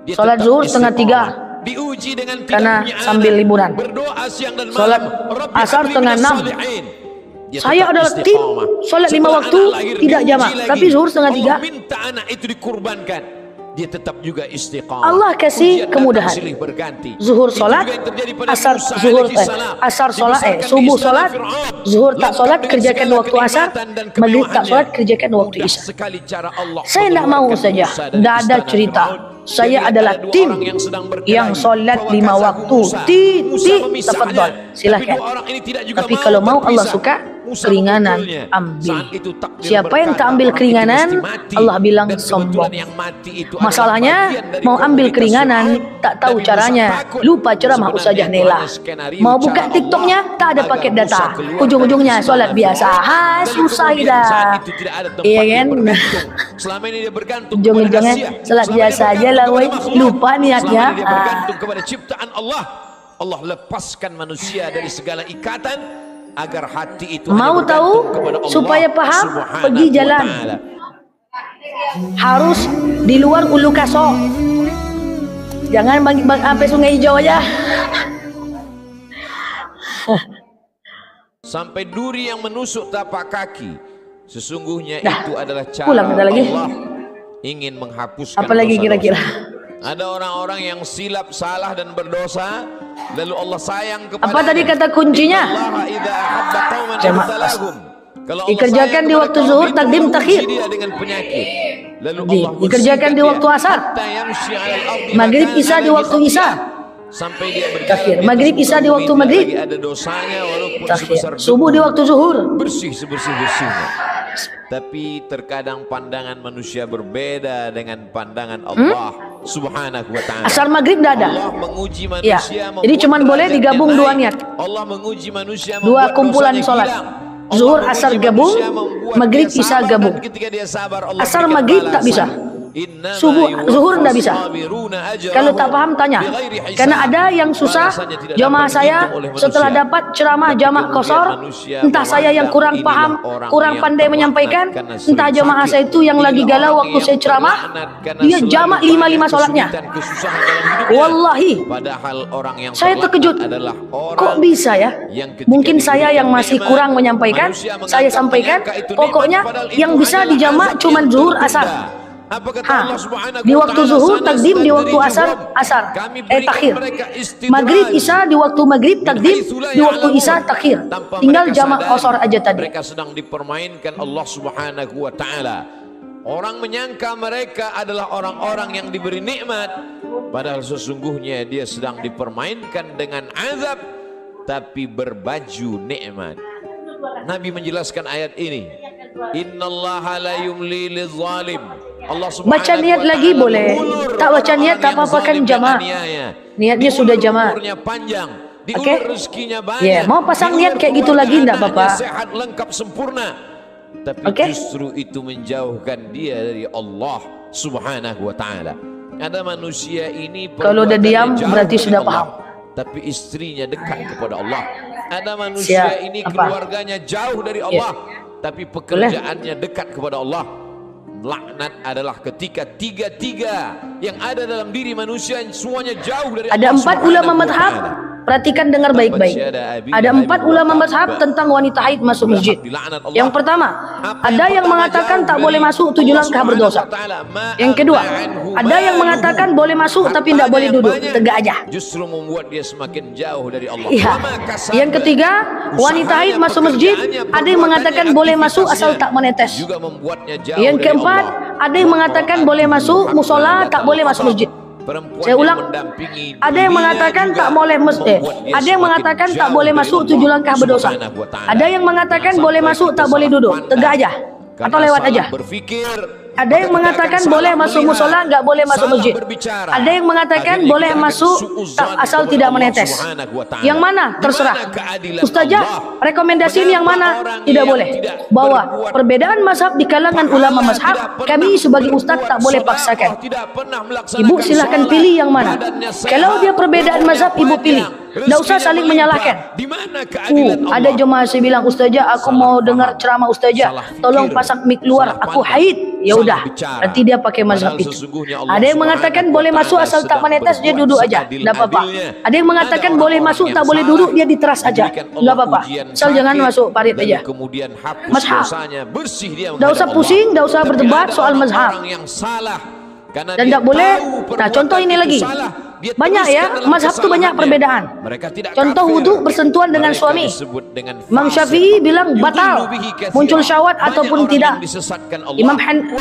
Dia Sholat tetap zuhur setengah istiqamah. 3. Diuji dengan tidak Karena punya sambil anak. liburan. Berdoa siang dan malam. Sholat Rabbi asar habli setengah minas 6. salihin. Dia Saya tetap adalah tim istiqamah. sholat 5 Setelah waktu anak lahir, tidak diuji jamak, lagi. tapi zuhur setengah 3. Allah minta anak itu dikurbankan. Dia tetap juga istiqamah. Allah kasih Ujian datang kemudahan. silih berganti. Zuhur Itu sholat, juga yang terjadi pada asar Musa zuhur alaihi salam. asar sholat Dibesarkan di subuh istana sholat, Fir'aun. zuhur tak Lengkap sholat dengan kerjakan segala waktu asar, kenikmatan dan maghrib tak kemewahannya. sholat kerjakan waktu Mudah isya. sekali cara Allah Saya tidak mau mengeluarkan saja, Musa dari tidak ada istana cerita. Fir'aun. Saya Jadi adalah ada dua tim orang yang sedang berkelahi. yang sholat 5 Fawakazahu waktu. Musa. Musa Titik memisahnya. tafadhol, Tapi silakan. dua orang ini tidak juga Tapi kalau mau Allah terpisah. suka, Musa keringanan memukulnya. ambil. Saat itu takdir Siapa yang tak berkata, ambil orang itu keringanan, mesti mati. Allah bilang Dan kebetulan sombong. yang mati itu adalah Masalahnya bagian dari mau ambil komunitas keringanan, Fir'aun. tak tahu Nabi Musa caranya. takut. Lupa ceramah Sebenarnya Ustazah itu Nela. hanya skenario Mau cara buka Allah TikToknya, tak ada agar paket Musa data. keluar Ujung-ujungnya dari sholat istana biasa. Fir'aun. Ha, Lalu susah kemudian dah. saat itu tidak ada tempat Iya dia kan? bergantung. Selama ini dia bergantung Ujung-ujungnya kepada Asia. sholat Selama ini biasa dia aja bergantung lah, kepada woi. makhluk. Lupa niatnya. Selama ini dia bergantung kepada ciptaan Allah. Allah lepaskan manusia dari segala ikatan agar hati itu Mau hanya tahu? bergantung kepada Allah Supaya paham, Subhanahu pergi wa jalan. ta'ala. Harus di luar Ulu Kaso. Jangan sampai Sungai Hijau aja. Sampai duri yang menusuk tapak kaki, sesungguhnya Dah, itu adalah cara pulang kita lagi. Allah ingin menghapuskan Apalagi dosa-dosa. kira-kira? Ada orang-orang yang silap, salah dan berdosa, lalu Allah sayang kepada. Apa tadi kata kuncinya? Jamak. Dikerjakan di waktu zuhur, takdim, takhir. Dengan penyakit. Lalu Allah Dikerjakan di waktu asar. Maghrib isya di waktu isya. Sampai dia Takhir. Maghrib isya di waktu maghrib. Ada dosanya walaupun Takhir. sebesar Subuh di waktu zuhur. bersih sebersih-bersihnya. Tapi terkadang pandangan manusia berbeda dengan pandangan Allah Subhanahu wa ta'ala. Asar maghrib tidak ada. Allah menguji Ya. manusia. Jadi cuman membuat boleh derajatnya digabung naik. dua niat. Allah menguji manusia. Dua membuat kumpulan dosanya sholat. hilang. Allah Zuhur, menguji asar gabung, manusia, membuat maghrib, dia isya sabar, gabung. dan ketika dia sabar, Allah Asar berikan maghrib tak balasan. bisa. Innama Subuh, zuhur tidak bisa. yuwaffas-sabiruna ajrahum Kalau tak paham tanya. bighairi hisab. Karena ada yang susah. Balasannya tidak Jamaah dapat saya dihitung oleh setelah manusia. dapat ceramah Tapi jamak kemudian kosor, manusia entah saya yang kurang memandang paham, inilah orang kurang yang pandai terlaknat menyampaikan, karena entah sering jamaah sakit. saya itu yang lagi Inilah galau orang waktu yang saya ceramah, terlaknat karena dia selalu jamak banyak 5 sholatnya. kesulitan, kesusahan dalam hidupnya. Wallahi, Padahal orang yang saya terlaknat terkejut. adalah orang Kok bisa ya? yang ketika Mungkin saya diberikan yang masih nikmat, kurang menyampaikan, manusia saya menganggap sampaikan. menyangka itu Pokoknya nikmat, padahal yang itu bisa adalah dijamak azab cuma yang zuhur tertunda. asar. Apa kata Ha, Allah Subhanahu di wa waktu ta'ala, zuhur sana takdim, di waktu stadrijuhum. asar, Kami berikan takhir. mereka istidraj. Maghrib isya di waktu maghrib takdim, di waktu isya takhir. Tanpa Tinggal mereka jamak sadari, kosor aja tadi. mereka sedang dipermainkan Allah Subhanahu wa ta'ala. Orang menyangka mereka adalah orang-orang yang diberi nikmat, padahal sesungguhnya dia sedang dipermainkan dengan azab tapi berbaju nikmat. Nabi menjelaskan ayat ini, innallaha la yumli lizalim. Allah Subhanahu Baca niat wa lagi ta'ala boleh. mengulur Tak baca orang-orang niat tak yang apa-apa kan zalim dan jamaah. aniaya. Niatnya sudah jamaah. Umurnya panjang, diulur Oke? rezekinya banyak. Ya, mau pasang diulur niat kayak gitu keluarga lagi enggak, anaknya Bapak? sehat lengkap sempurna. Tapi Oke? justru itu menjauhkan dia dari Allah Subhanahu wa ta'ala. Ada manusia ini Kalau udah perbuatannya diam, jauh berarti dari sudah Allah, paham. tapi istrinya dekat kepada Allah. Ada manusia Siap. ini Apa? keluarganya jauh dari Allah, tapi pekerjaannya dekat kepada Allah. Laknat adalah ketika tiga-tiga yang ada dalam diri manusia semuanya jauh dari Ada Allah 4 ulama Subhanahu wa mazhab. ta'ala. Perhatikan, dengar baik-baik. Ada 4 ulama mazhab tentang wanita haid masuk masjid. Yang pertama, ada yang mengatakan tak boleh masuk 7 langkah berdosa. Yang kedua, ada yang mengatakan boleh masuk tapi tidak boleh duduk, tegak aja. Justru membuat dia semakin jauh dari Allah. Iya. Yang ketiga, wanita haid masuk masjid, ada yang mengatakan boleh masuk asal tak menetes. Juga membuatnya jauh Yang dari keempat, Allah. ada yang mengatakan boleh masuk musola, tak boleh masuk masjid. Perempuan Saya ulang, yang mendampingi ada yang mengatakan dirinya tak juga boleh membuat dia ada yang mengatakan semakin tak jauh boleh dari masuk Allah 7 langkah berdosa. Subhanahu wa ta'ala. Ada yang mengatakan Jangan boleh sampai masuk kita tak boleh salah duduk, pandang. tegak aja Karena atau lewat salah aja. berpikir, Ada yang maka kita mengatakan akan boleh salah masuk melihat, musola, nggak boleh masuk salah masjid. berbicara. Ada yang mengatakan Akhirnya boleh kita akan masuk suudzon asal kepada tidak Allah menetes. Subhanahu wa ta'ala. Yang mana? Di Terserah. mana keadilan Ustazah, Allah? rekomendasiin yang Kenapa mana? orang Tidak yang boleh. tidak Bahwa berbuat perbedaan mazhab di kalangan ulama pahala, mazhab, tidak pernah kami sebagai ustaz berbuat tak boleh sedekah, paksakan. tidak pernah melaksanakan Ibu silahkan sholat, pilih yang mana. badannya sehat, Kalau dia perbedaan mazhab, ibu pilih. Tidak usah rezekinya saling melimpah. menyalahkan. Di mana keadilan Allah? Ada jemaah saya bilang, Ustazah aku Salah mau faham. dengar ceramah Ustazah, Salah fikir. tolong pasang mic luar, Salah aku pandang. haid. Ya Salah udah, bicara. nanti dia pakai mazhab Padahal itu. sesungguhnya Allah Ada yang mengatakan Subhanahu boleh wa masuk ta'ala asal tak sedang menetes, dia berbuat duduk aja, seadil-adilnya. tidak apa-apa. Ada yang mengatakan Ada boleh orang-orang masuk yang tak boleh salah, duduk, dia diteras aja, diberikan Allah nggak apa-apa. ujian Asal jangan sakit, masuk parit lalu aja. kemudian hapus Mazhab. dosanya, bersih dia Tidak usah menghadap pusing, Allah. tidak usah Tapi berdebat ada soal mazhab. orang-orang yang salah karena Dan dia tidak boleh. tahu Nah, perbuatan contoh ini itu lagi. salah, dia Banyak ya, teruskan dalam mazhab tuh banyak kesalahannya. perbedaan. Mereka tidak Contoh kafir. wudu bersentuhan dengan Mereka suami. disebut dengan Imam fasik. Syafi'i bilang Yudhillu batal, bihi katsira. muncul syahwat Banyak ataupun orang tidak. yang disesatkan Allah.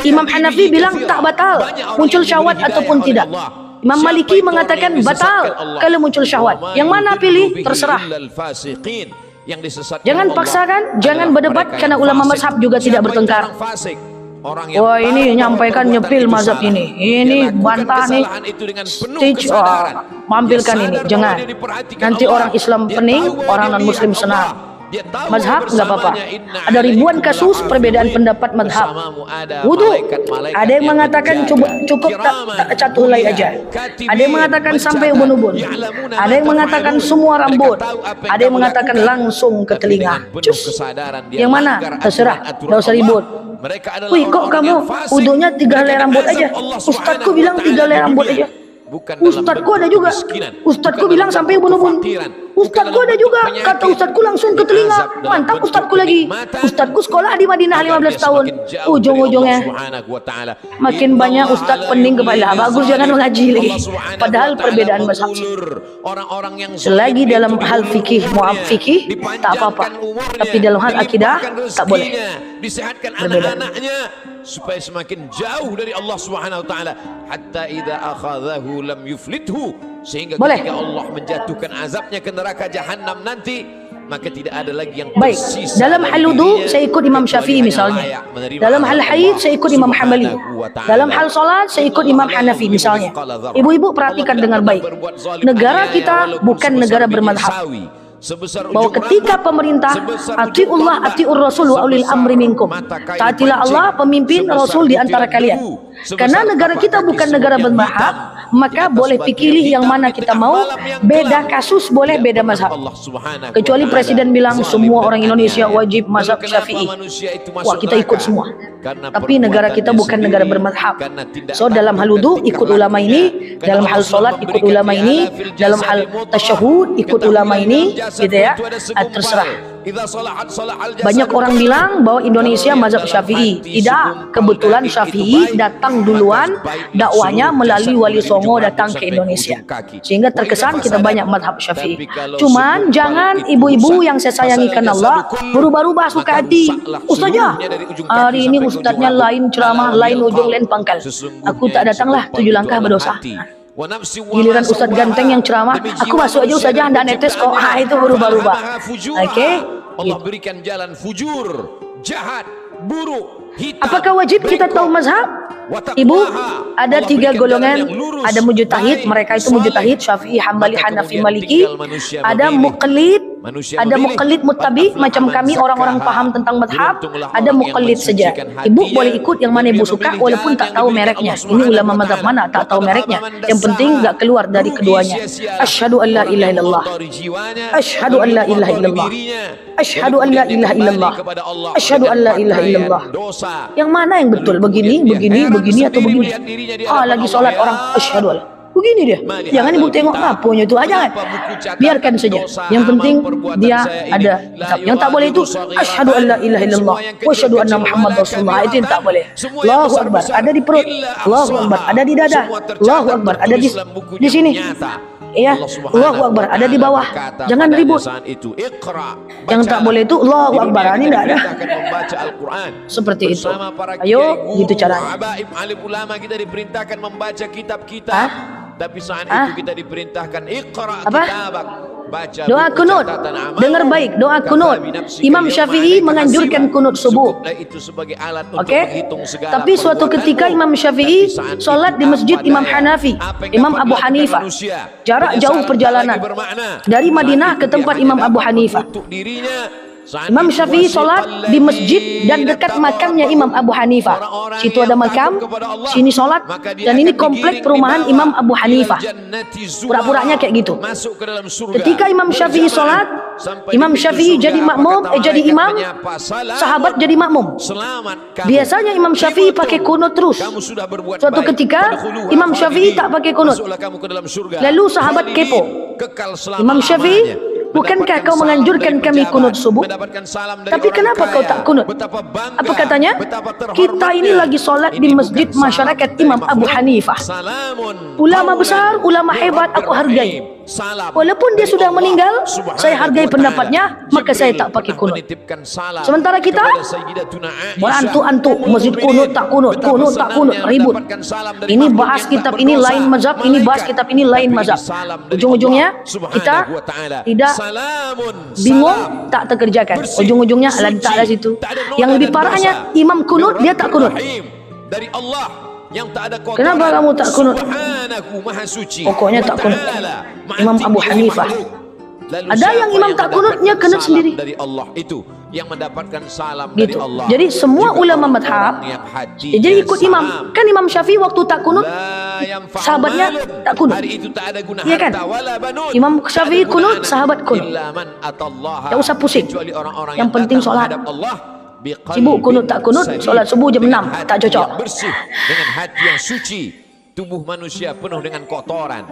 Imam Hanafi bilang tak batal, Banyak orang muncul yang syahwat diberi ataupun hidayah tidak. oleh Allah. Imam Siapa Maliki itu orang mengatakan yang disesatkan batal Allah? kalau muncul syahwat. Wa ma Yang mana yudhillu pilih? bihi Terserah. illal fasiqin. Yang disesatkan Jangan Allah paksakan, jangan adalah berdebat mereka karena yang ulama fasik. mazhab juga tidak Siapa itu bertengkar. orang fasik? Orang yang Wah, tahu ini bahwa nyampaikan perbuatan nyepil itu mazhab salah. ini. Dia Ini lakukan bantah nih. kesalahan itu dengan penuh Stage, kesadaran. mampilkan Dia ini, sadar jangan. bahwa dia diperhatikan Nanti Allah. orang Islam Dia pening, tahu bahwa orang dia non-Muslim melihat senang. Allah. Dia tahu Mazhab bahwa nggak apa-apa. bersamanya inna Ada ribuan alaikum kasus lahafidhin. perbedaan pendapat mazhab. Bersamamu ada Wudu, malaikat-malaikat ada yang mengatakan menjaga. cukup Kiraman, tak catulai mulia, aja. katibin, Ada yang mengatakan sampai mencatat, ubun-ubun. ya'lamuna Ada ma yang mengatakan taf'alun. semua Mereka rambut. tahu apa Ada yang kamu mengatakan lakukan. langsung ke Tapi telinga. dengan penuh Cus. kesadaran dia Yang mana? melanggar Terserah. aturan-aturan Tidak usah Allah. ribut. Mereka adalah Wih, kok orang-orang kamu yang fasik. wudunya 3 helai Mereka rambut azab aja? Allah Ustadku Subhanahu bilang wa 3 ta'ala helai di rambut dunia. aja. Bukan dalam Ustadku bentuk ada juga. kemiskinan. Ustadku Bukan bilang dalam sampai bentuk ubun-ubun. kefakiran. Ustadku Bukan ada dalam juga. bentuk Kata penyakit. ustadku langsung ke telinga. Azab dalam Mantap bentuk ustadku lagi. kenikmatan. Ustadku sekolah di Madinah Agar 15 dia tahun. semakin jauh dari Ujung-ujungnya Allah Subhanahu wa ta'ala. makin Inna banyak Allah ustaz la pening yudhillu kepala. Bagus jangan zalim. mengaji lagi. Allah Subhanahu Padahal wa ta'ala perbedaan mazhab. mengulur orang-orang yang Selagi zalim dalam itu hal fikih, diulur mu'ab umurnya, fikih, tak dipanjangkan apa-apa. umurnya, Tapi dalam hal akidah, dilimpahkan tak boleh. rezekinya, disehatkan Berbeda. anak-anaknya supaya semakin jauh dari Allah Subhanahu wa ta'ala, hatta idza akhadhahu lam yuflithu, sehingga Boleh. ketika Allah menjatuhkan azabnya ke neraka jahanam nanti, maka tidak ada lagi yang Baik, tersisa dalam dari hal wudu dirinya saya ikut Imam kecuali Syafi'i hanya misalnya. layak menerima Dalam hal azab haid Allah saya ikut Imam Hambali. Subhanahu wa ta'ala. Dalam hal sholat saya ikut Imam Hanafi misalnya. Ibu-ibu perhatikan dengar baik. Negara kita bukan negara bermadhab. Bahwa ketika pemerintah atiullah atiur rasul wa ulil amri minkum, taatilah Allah, pemimpin, rasul di antara kalian. Karena negara kita bukan negara bermadhab, maka boleh pilih yang mana kita mau. Beda kasus boleh, beda mazhab. Kecuali presiden bilang semua orang Indonesia wajib mazhab Syafi'i. Wah, kita ikut semua. Tapi negara kita bukan negara bermadhab. So dalam hal wudu ikut ulama ini, dalam hal sholat ikut ulama ini, dalam hal tasyahud ikut ulama ini, gitu ya. Terserah. Banyak orang bilang bahwa Indonesia mazhab Syafi'i. Tidak, kebetulan Syafi'i datang duluan, dakwahnya melalui Wali Songo datang ke Indonesia, sehingga terkesan kita banyak mazhab Syafi'i. Cuman jangan ibu-ibu yang saya sayangi karena Allah berubah-ubah suka hati. Ustazah, hari ini ustadznya lain ceramah, lain ujung, lain pangkal. Aku tak datanglah 7 langkah berdosa. Giliran ustadz ganteng yang ceramah, aku masuk aja ustazah, anda netes kok. Itu berubah-ubah. Oke? Allah berikan jalan fujur, jahat, buruk, hitam. Apakah wajib kita tahu mazhab? Ibu, ada 3 golongan. Ada mujtahid, mereka itu mujtahid Syafi'i, Hambali, Hanafi, Maliki. Ada muqlid, Manusia Ada memilih. muqallid muttabi macam kami orang-orang paham tentang madhab. Ada muqallid saja. Ibu boleh ikut yang mana ibu suka walaupun tak tahu mereknya. Ini ulama madhab mana tak tahu mereknya. Yang penting enggak keluar dari keduanya. Asyhadu an la ilaha illallah. Asyhadu an la ilaha illallah. Asyhadu an la ilaha illallah. Asyhadu an la ilaha illallah. Yang mana yang betul? Begini atau begini? Lagi sholat orang asyhadu an. Begini dia. Jangan ibu tengok ngapunya itu aja kan. Biarkan saja. Yang penting dia ada. Yang tak boleh itu asyhadu an la ilaha illallah wa asyhadu anna muhammad rasulullah. Itu yang tak boleh. Allahu akbar ada di perut. Allahu akbar ada di dada. Allahu akbar ada di sini. Ya, Allahu akbar ada di bawah. Jangan ribut. Yang tak boleh itu Allahu akbar ini enggak ada. Seperti itu. Ayo, gitu caranya. Alim ulama kita diperintahkan membaca kitab-kitab. Tapi saat itu kita diperintahkan iqra kitabak. Baca doa kunut. Dengar baik, doa kunut. Imam Syafi'i menganjurkan kunut subuh. Oke. Tapi suatu ketika Imam Syafi'i sholat di masjid Imam Hanafi, Imam Abu Hanifah. Jarak jauh perjalanan dari Madinah ke tempat Imam Abu Hanifah. Imam Syafi'i sholat di masjid dan dekat makamnya Imam Abu Hanifah. Situ ada makam, sini sholat, dan ini komplek perumahan Imam Abu Hanifah. Pura-puranya kayak gitu. Ketika Imam Syafi'i sholat, Imam Syafi'i jadi makmum, jadi imam, sahabat jadi makmum. Biasanya Imam Syafi'i pakai kunut terus. Suatu ketika Imam Syafi'i tak pakai kunut. Lalu sahabat kepo. Imam Syafi'i, bukankah kau menganjurkan kami kunut subuh? Tapi kenapa kau tak kunut? Apa katanya? Kita ini lagi solat di masjid masyarakat Imam Abu Hanifah. Ulama besar, ulama hebat, aku hargai. Walaupun dia sudah meninggal, saya hargai pendapatnya, maka saya tak pakai kunut. Sementara kita berantuk-antuk, masjid kunut tak kunut, ribut. Ini bahas kitab ini lain mazhab, ini bahas kitab ini lain mazhab. Ujung-ujungnya kita tidak bingung, tak terkerjakan. Ujung-ujungnya tak ada situ. Yang lebih parahnya, imam kunut dia tak kunut. Dari Allah yang tak ada kotoran. Kenapa kamu tak kunut? Pokoknya tak kunut. Imam Abu Hanifah. Ada yang imam tak kunutnya kunut sendiri. Dari Allah itu yang mendapatkan salam gitu. dari Allah. Jadi semua ulama madhab jadi ikut imam. Kan Imam Syafi'i waktu tak kunut, sahabatnya tak kunut. Iya kan? Imam Syafi'i kunut, sahabat kunut. Tak usah pusing. Yang penting sholat. Sibuk kunut tak kunut, solat subuh jam 6 tak cocok. Bersih dengan hati yang suci. Tubuh manusia penuh dengan kotoran.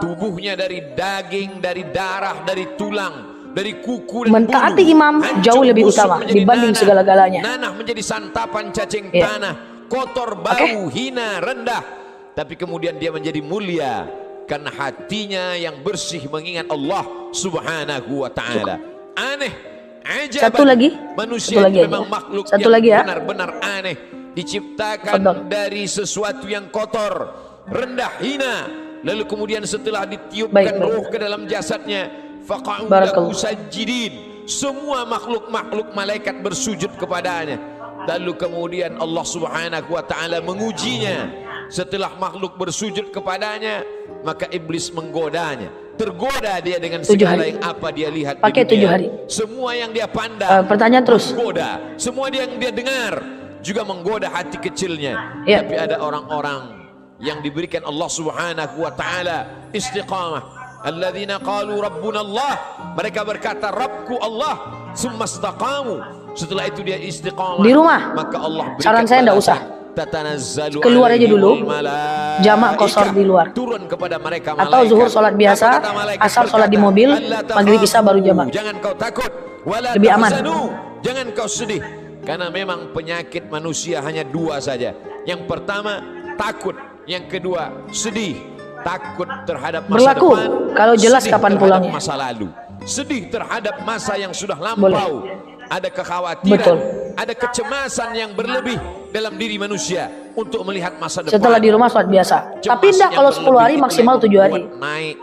Tubuhnya dari daging, dari darah, dari tulang, dari kuku dan mentaati bulu. imam jauh lebih utama dibanding segala-galanya. Nanah menjadi santapan cacing tanah, kotor, bau, hina, rendah. Tapi kemudian dia menjadi mulia karena hatinya yang bersih mengingat Allah Subhanahu wa taala. Aneh. Satu lagi, manusia satu lagi memang makhluk satu yang lagi ya. benar-benar aneh, diciptakan dari sesuatu yang kotor, rendah, hina, lalu kemudian setelah ditiupkan roh ke dalam jasadnya, faqa'udahu sajidin, semua makhluk-makhluk malaikat bersujud kepadanya. Lalu kemudian Allah Subhanahu wa taala mengujinya. Setelah makhluk bersujud kepadanya, maka iblis menggodanya. Tergoda dia dengan segala yang apa dia lihat pakai di dunia. 7 hari. Semua yang dia pandang, pertanyaan terus. Menggoda. Semua yang dia dengar juga menggoda hati kecilnya. Tapi ada orang-orang yang diberikan Allah Subhanahu wa taala istiqamah. Alladzina qalu rabbuna Allah. Mereka berkata Rabbku Allah. Summa istaqamu. Setelah itu dia istiqamah. Di rumah. Maka Allah berikan saran saya enggak usah. Keluar aja dulu, jamak qashar di luar. Turun kepada mereka atau zuhur sholat biasa, asar sholat di mobil, maghrib isya baru jamak. Jangan kau takut, lebih aman. Jangan kau sedih, karena memang penyakit manusia hanya 2 saja. Yang pertama takut, yang kedua sedih. Takut terhadap masa berlaku depan, kalau jelas kapan pulangnya. Masa lalu, sedih terhadap masa yang sudah lampau. Boleh. Ada kekhawatiran, ada kecemasan yang berlebih dalam diri manusia untuk melihat masa depan. Setelah di rumah sholat biasa. Tapi tidak kalau 10 hari maksimal 7 hari. Naik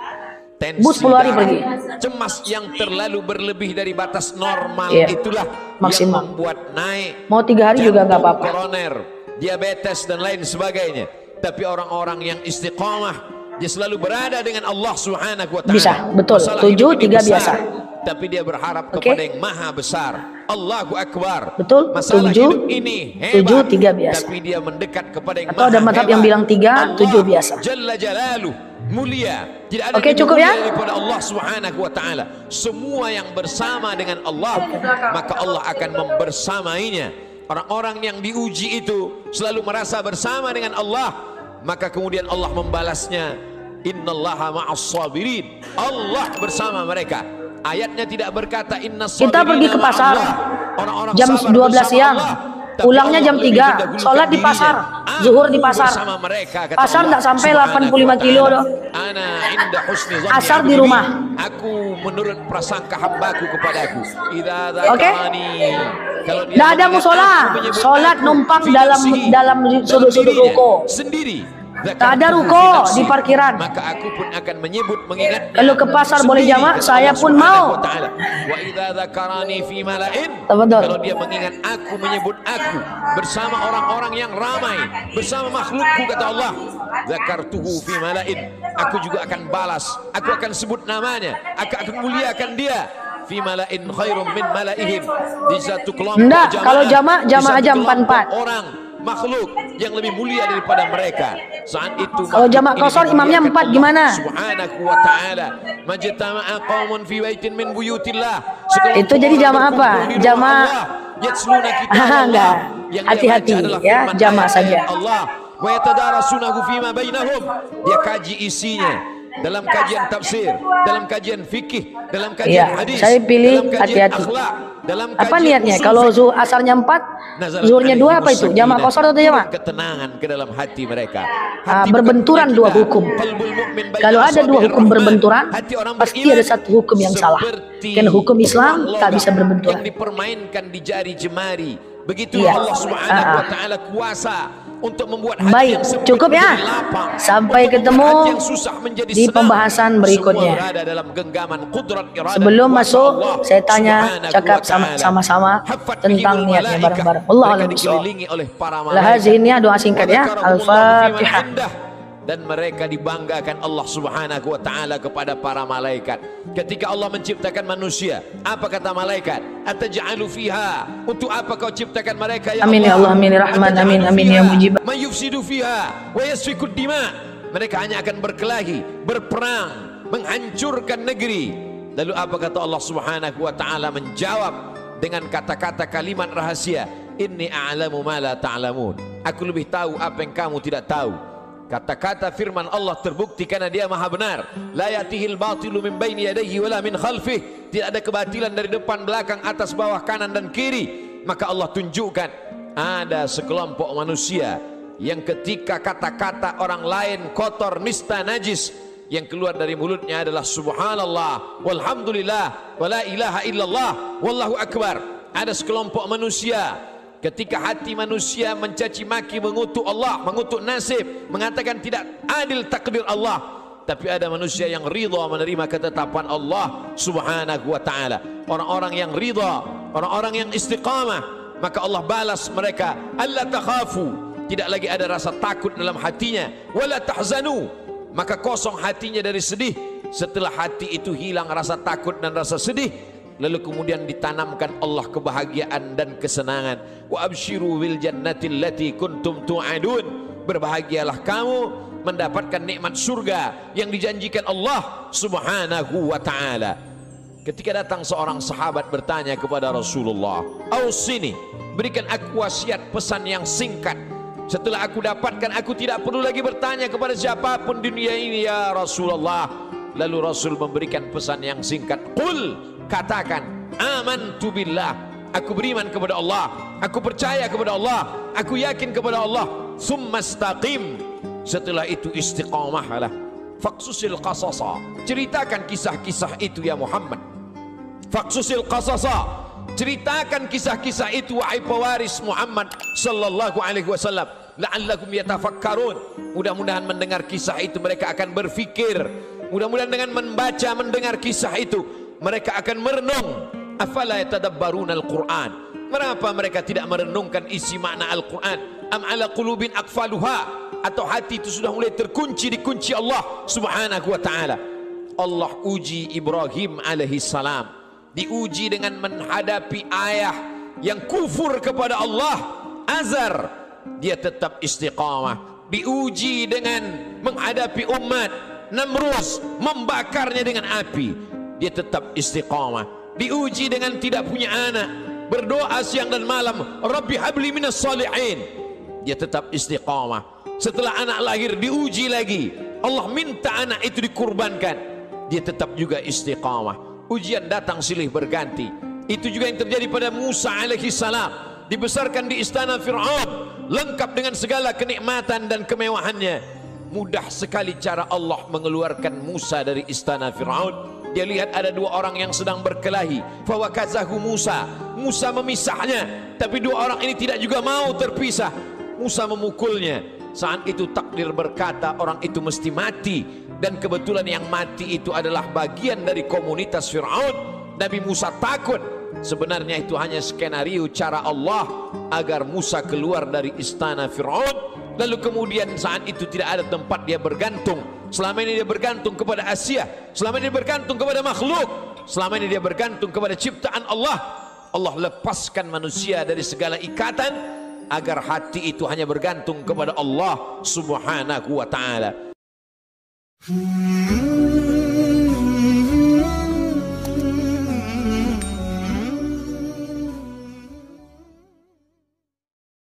Bus 10 hari pergi. Cemas yang terlalu berlebih dari batas normal itulah maksimal. yang membuat naik. Mau 3 hari juga nggak apa-apa. Koroner, diabetes dan lain sebagainya. Tapi orang-orang yang istiqamah, dia selalu berada dengan Allah Subhanahu wa taala. Bisa, betul. 7, 3 biasa. tapi dia berharap Oke. kepada yang maha besar. Allahu Akbar. Betul. Masalah 7, hidup ini hebat, 7, 3 biasa. tapi dia mendekat kepada yang Atau ada maha mazhab hebat. yang bilang 3, Allah 7 biasa. Jalla Jalaluh, mulia. Tidak ada Oke, yang cukup mulia ya? daripada Allah Subhanahu wa taala. Semua yang bersama dengan Allah, maka Allah akan membersamainya. Orang-orang yang diuji itu selalu merasa bersama dengan Allah, maka kemudian Allah membalasnya, innallaha ma'as sabirin. Allah bersama mereka. Ayatnya tidak berkata inna Kita pergi ke pasar orang-orang jam sabar 12 bersama siang. Allah. Pulangnya jam 3, sholat di pasar, zuhur di pasar. Pasar nggak sampai 85 kilo doh. Asar di rumah. Aku menurut prasangka hambaku kepadaku. Oke? Nggak ada musola, sholat numpang dalam sudut-sudut ruko. Sendiri. Tak ada ruko di parkiran. Maka aku pun akan menyebut mengingatnya. Kalau ke pasar boleh jamak, saya pun mau. Wa idza dzakarani fi mala'in. Betul. Kalau dia mengingat aku, menyebut aku bersama orang-orang yang ramai, bersama makhlukku, kata Allah, dzakartuhu fi mala'in. Aku juga akan balas, aku akan sebut namanya, aku akan muliakan dia. Fi mala'in khairum min mala'ihim. Di satu kelompok Enggak, kalau jamak aja 4-4. orang makhluk yang lebih mulia daripada mereka. Saat itu Kalau jamak kosor imamnya 4 gimana? Subhanahu wa ta'ala majtama'a qaumun fi baitin min buyutillah. Itu jadi jamak apa? Jamak yatluna kitab enggak. Hati-hati ya, jamak saja. Allah wa yatadarasunahu fima bainahum. Dia kaji isinya dalam kajian tafsir, dalam kajian fikih, dalam kajian Iya, hadis, saya pilih dalam kajian hati-hati. akhlak, dalam Apa kajian niatnya? usul Kalau fiqh. asarnya 4, Nazalat zuhurnya 2 apa alaihim itu? Jamak sakinah. kosor atau jamak? Ketenangan ke dalam hati mereka. Berbenturan dua hukum. Kalau ada 2 hukum berbenturan, pasti ada 1 hukum yang salah. Karena hukum Islam tak bisa berbenturan. Yang dipermainkan di jari jemari. Begitu Iya. Allah Subhanahu wa taala kuasa untuk membuat hati Baik, yang sempit cukup ya. menjadi lapang, Sampai untuk ketemu membuat hati yang susah menjadi di senang. pembahasan berikutnya. Semua berada dalam genggaman qudrat iradah Sebelum kuasa masuk, Allah saya tanya, Subhanahu cakap wa ta'ala. sama-sama Haffat tentang bihimul niatnya malaikah. bareng-bareng. Allah Mereka alam bishawab. dikelilingi oleh para Lah malaikat. hazinnya doa singkat ya. Al-Fatihah. Dan mereka dibanggakan Allah Subhanahu wa taala kepada para malaikat. Ketika Allah menciptakan manusia, apa kata malaikat? Ataj'alu fiha? Untuk apa kau ciptakan mereka ya Amin ya Allah, amin ya Rahman, amin, amin ya Mujib. May yufsidu fiha wa yasfiku dima. Mereka hanya akan berkelahi, berperang, menghancurkan negeri. Lalu apa kata Allah Subhanahu wa taala menjawab dengan kata-kata kalimat rahasia, inni a'lamu ma la ta'lamun. Aku lebih tahu apa yang kamu tidak tahu. Kata-kata firman Allah terbukti karena dia maha benar. La yatihil batilu min baini yadayhi wala min khalfih. Tidak ada kebatilan dari depan, belakang, atas, bawah, kanan dan kiri. Maka Allah tunjukkan ada sekelompok manusia yang ketika kata-kata orang lain kotor, nista, najis, yang keluar dari mulutnya adalah subhanallah, walhamdulillah, wala ilaha illallah, wallahu akbar. Ada sekelompok manusia ketika hati manusia mencaci maki, mengutuk Allah, mengutuk nasib, mengatakan tidak adil takdir Allah, tapi ada manusia yang ridha menerima ketetapan Allah Subhanahu wa taala. Orang-orang yang ridha, orang-orang yang istiqamah, maka Allah balas mereka, alla takhafu, tidak lagi ada rasa takut dalam hatinya, wala tahzanu, maka kosong hatinya dari sedih. Setelah hati itu hilang rasa takut dan rasa sedih, lalu kemudian ditanamkan Allah kebahagiaan dan kesenangan. Wa absyiru bil jannati allati kuntum tu'adun. Berbahagialah kamu mendapatkan nikmat surga yang dijanjikan Allah Subhanahu wa taala. Ketika datang seorang sahabat bertanya kepada Rasulullah, "Ausini, berikan aku wasiat pesan yang singkat. Setelah aku dapatkan, aku tidak perlu lagi bertanya kepada siapapun di dunia ini ya Rasulullah." Lalu Rasul memberikan pesan yang singkat, "Qul," katakan, amantu billah, aku beriman kepada Allah, aku percaya kepada Allah, aku yakin kepada Allah. Summa istaqim, setelah itu istiqamahlah. Faqsusil qasasa, ceritakan kisah-kisah itu ya Muhammad. Faqsusil qasasa, ceritakan kisah-kisah itu wahai pewaris Muhammad sallallahu alaihi wasallam. La'allakum yatafakkarun, mudah-mudahan mendengar kisah itu mereka akan berfikir. Mudah-mudahan dengan membaca, mendengar kisah itu mereka akan merenung. Afala yatadabbaruna al-Quran, mengapa mereka tidak merenungkan isi makna Al-Quran? Am ala qulubin aqfaluha, atau hati itu sudah mulai terkunci di kunci Allah Subhanahu wa taala. Allah uji Ibrahim alaihi salam diuji dengan menghadapi ayah yang kufur kepada Allah, Azar, dia tetap istiqamah. Diuji dengan menghadapi umat, Namrus, membakarnya dengan api, dia tetap istiqamah. Diuji dengan tidak punya anak, berdoa siang dan malam, Rabbi habli minas salihin, dia tetap istiqamah. Setelah anak lahir diuji lagi, Allah minta anak itu dikurbankan, dia tetap juga istiqamah. Ujian datang silih berganti. Itu juga yang terjadi pada Musa alaihi salam, dibesarkan di istana Fir'aun, lengkap dengan segala kenikmatan dan kemewahannya. Mudah sekali cara Allah mengeluarkan Musa dari istana Fir'aun. Dia lihat ada dua orang yang sedang berkelahi, fawakazahu Musa, Musa memisahnya, tapi dua orang ini tidak juga mau terpisah. Musa memukulnya. Saat itu takdir berkata orang itu mesti mati, dan kebetulan yang mati itu adalah bagian dari komunitas Fir'aun. Nabi Musa takut. Sebenarnya itu hanya skenario cara Allah agar Musa keluar dari istana Fir'aun. Lalu kemudian saat itu tidak ada tempat dia bergantung. Selama ini dia bergantung kepada Asia, selama ini dia bergantung kepada makhluk, selama ini dia bergantung kepada ciptaan Allah. Allah lepaskan manusia dari segala ikatan agar hati itu hanya bergantung kepada Allah subhanahu wa ta'ala.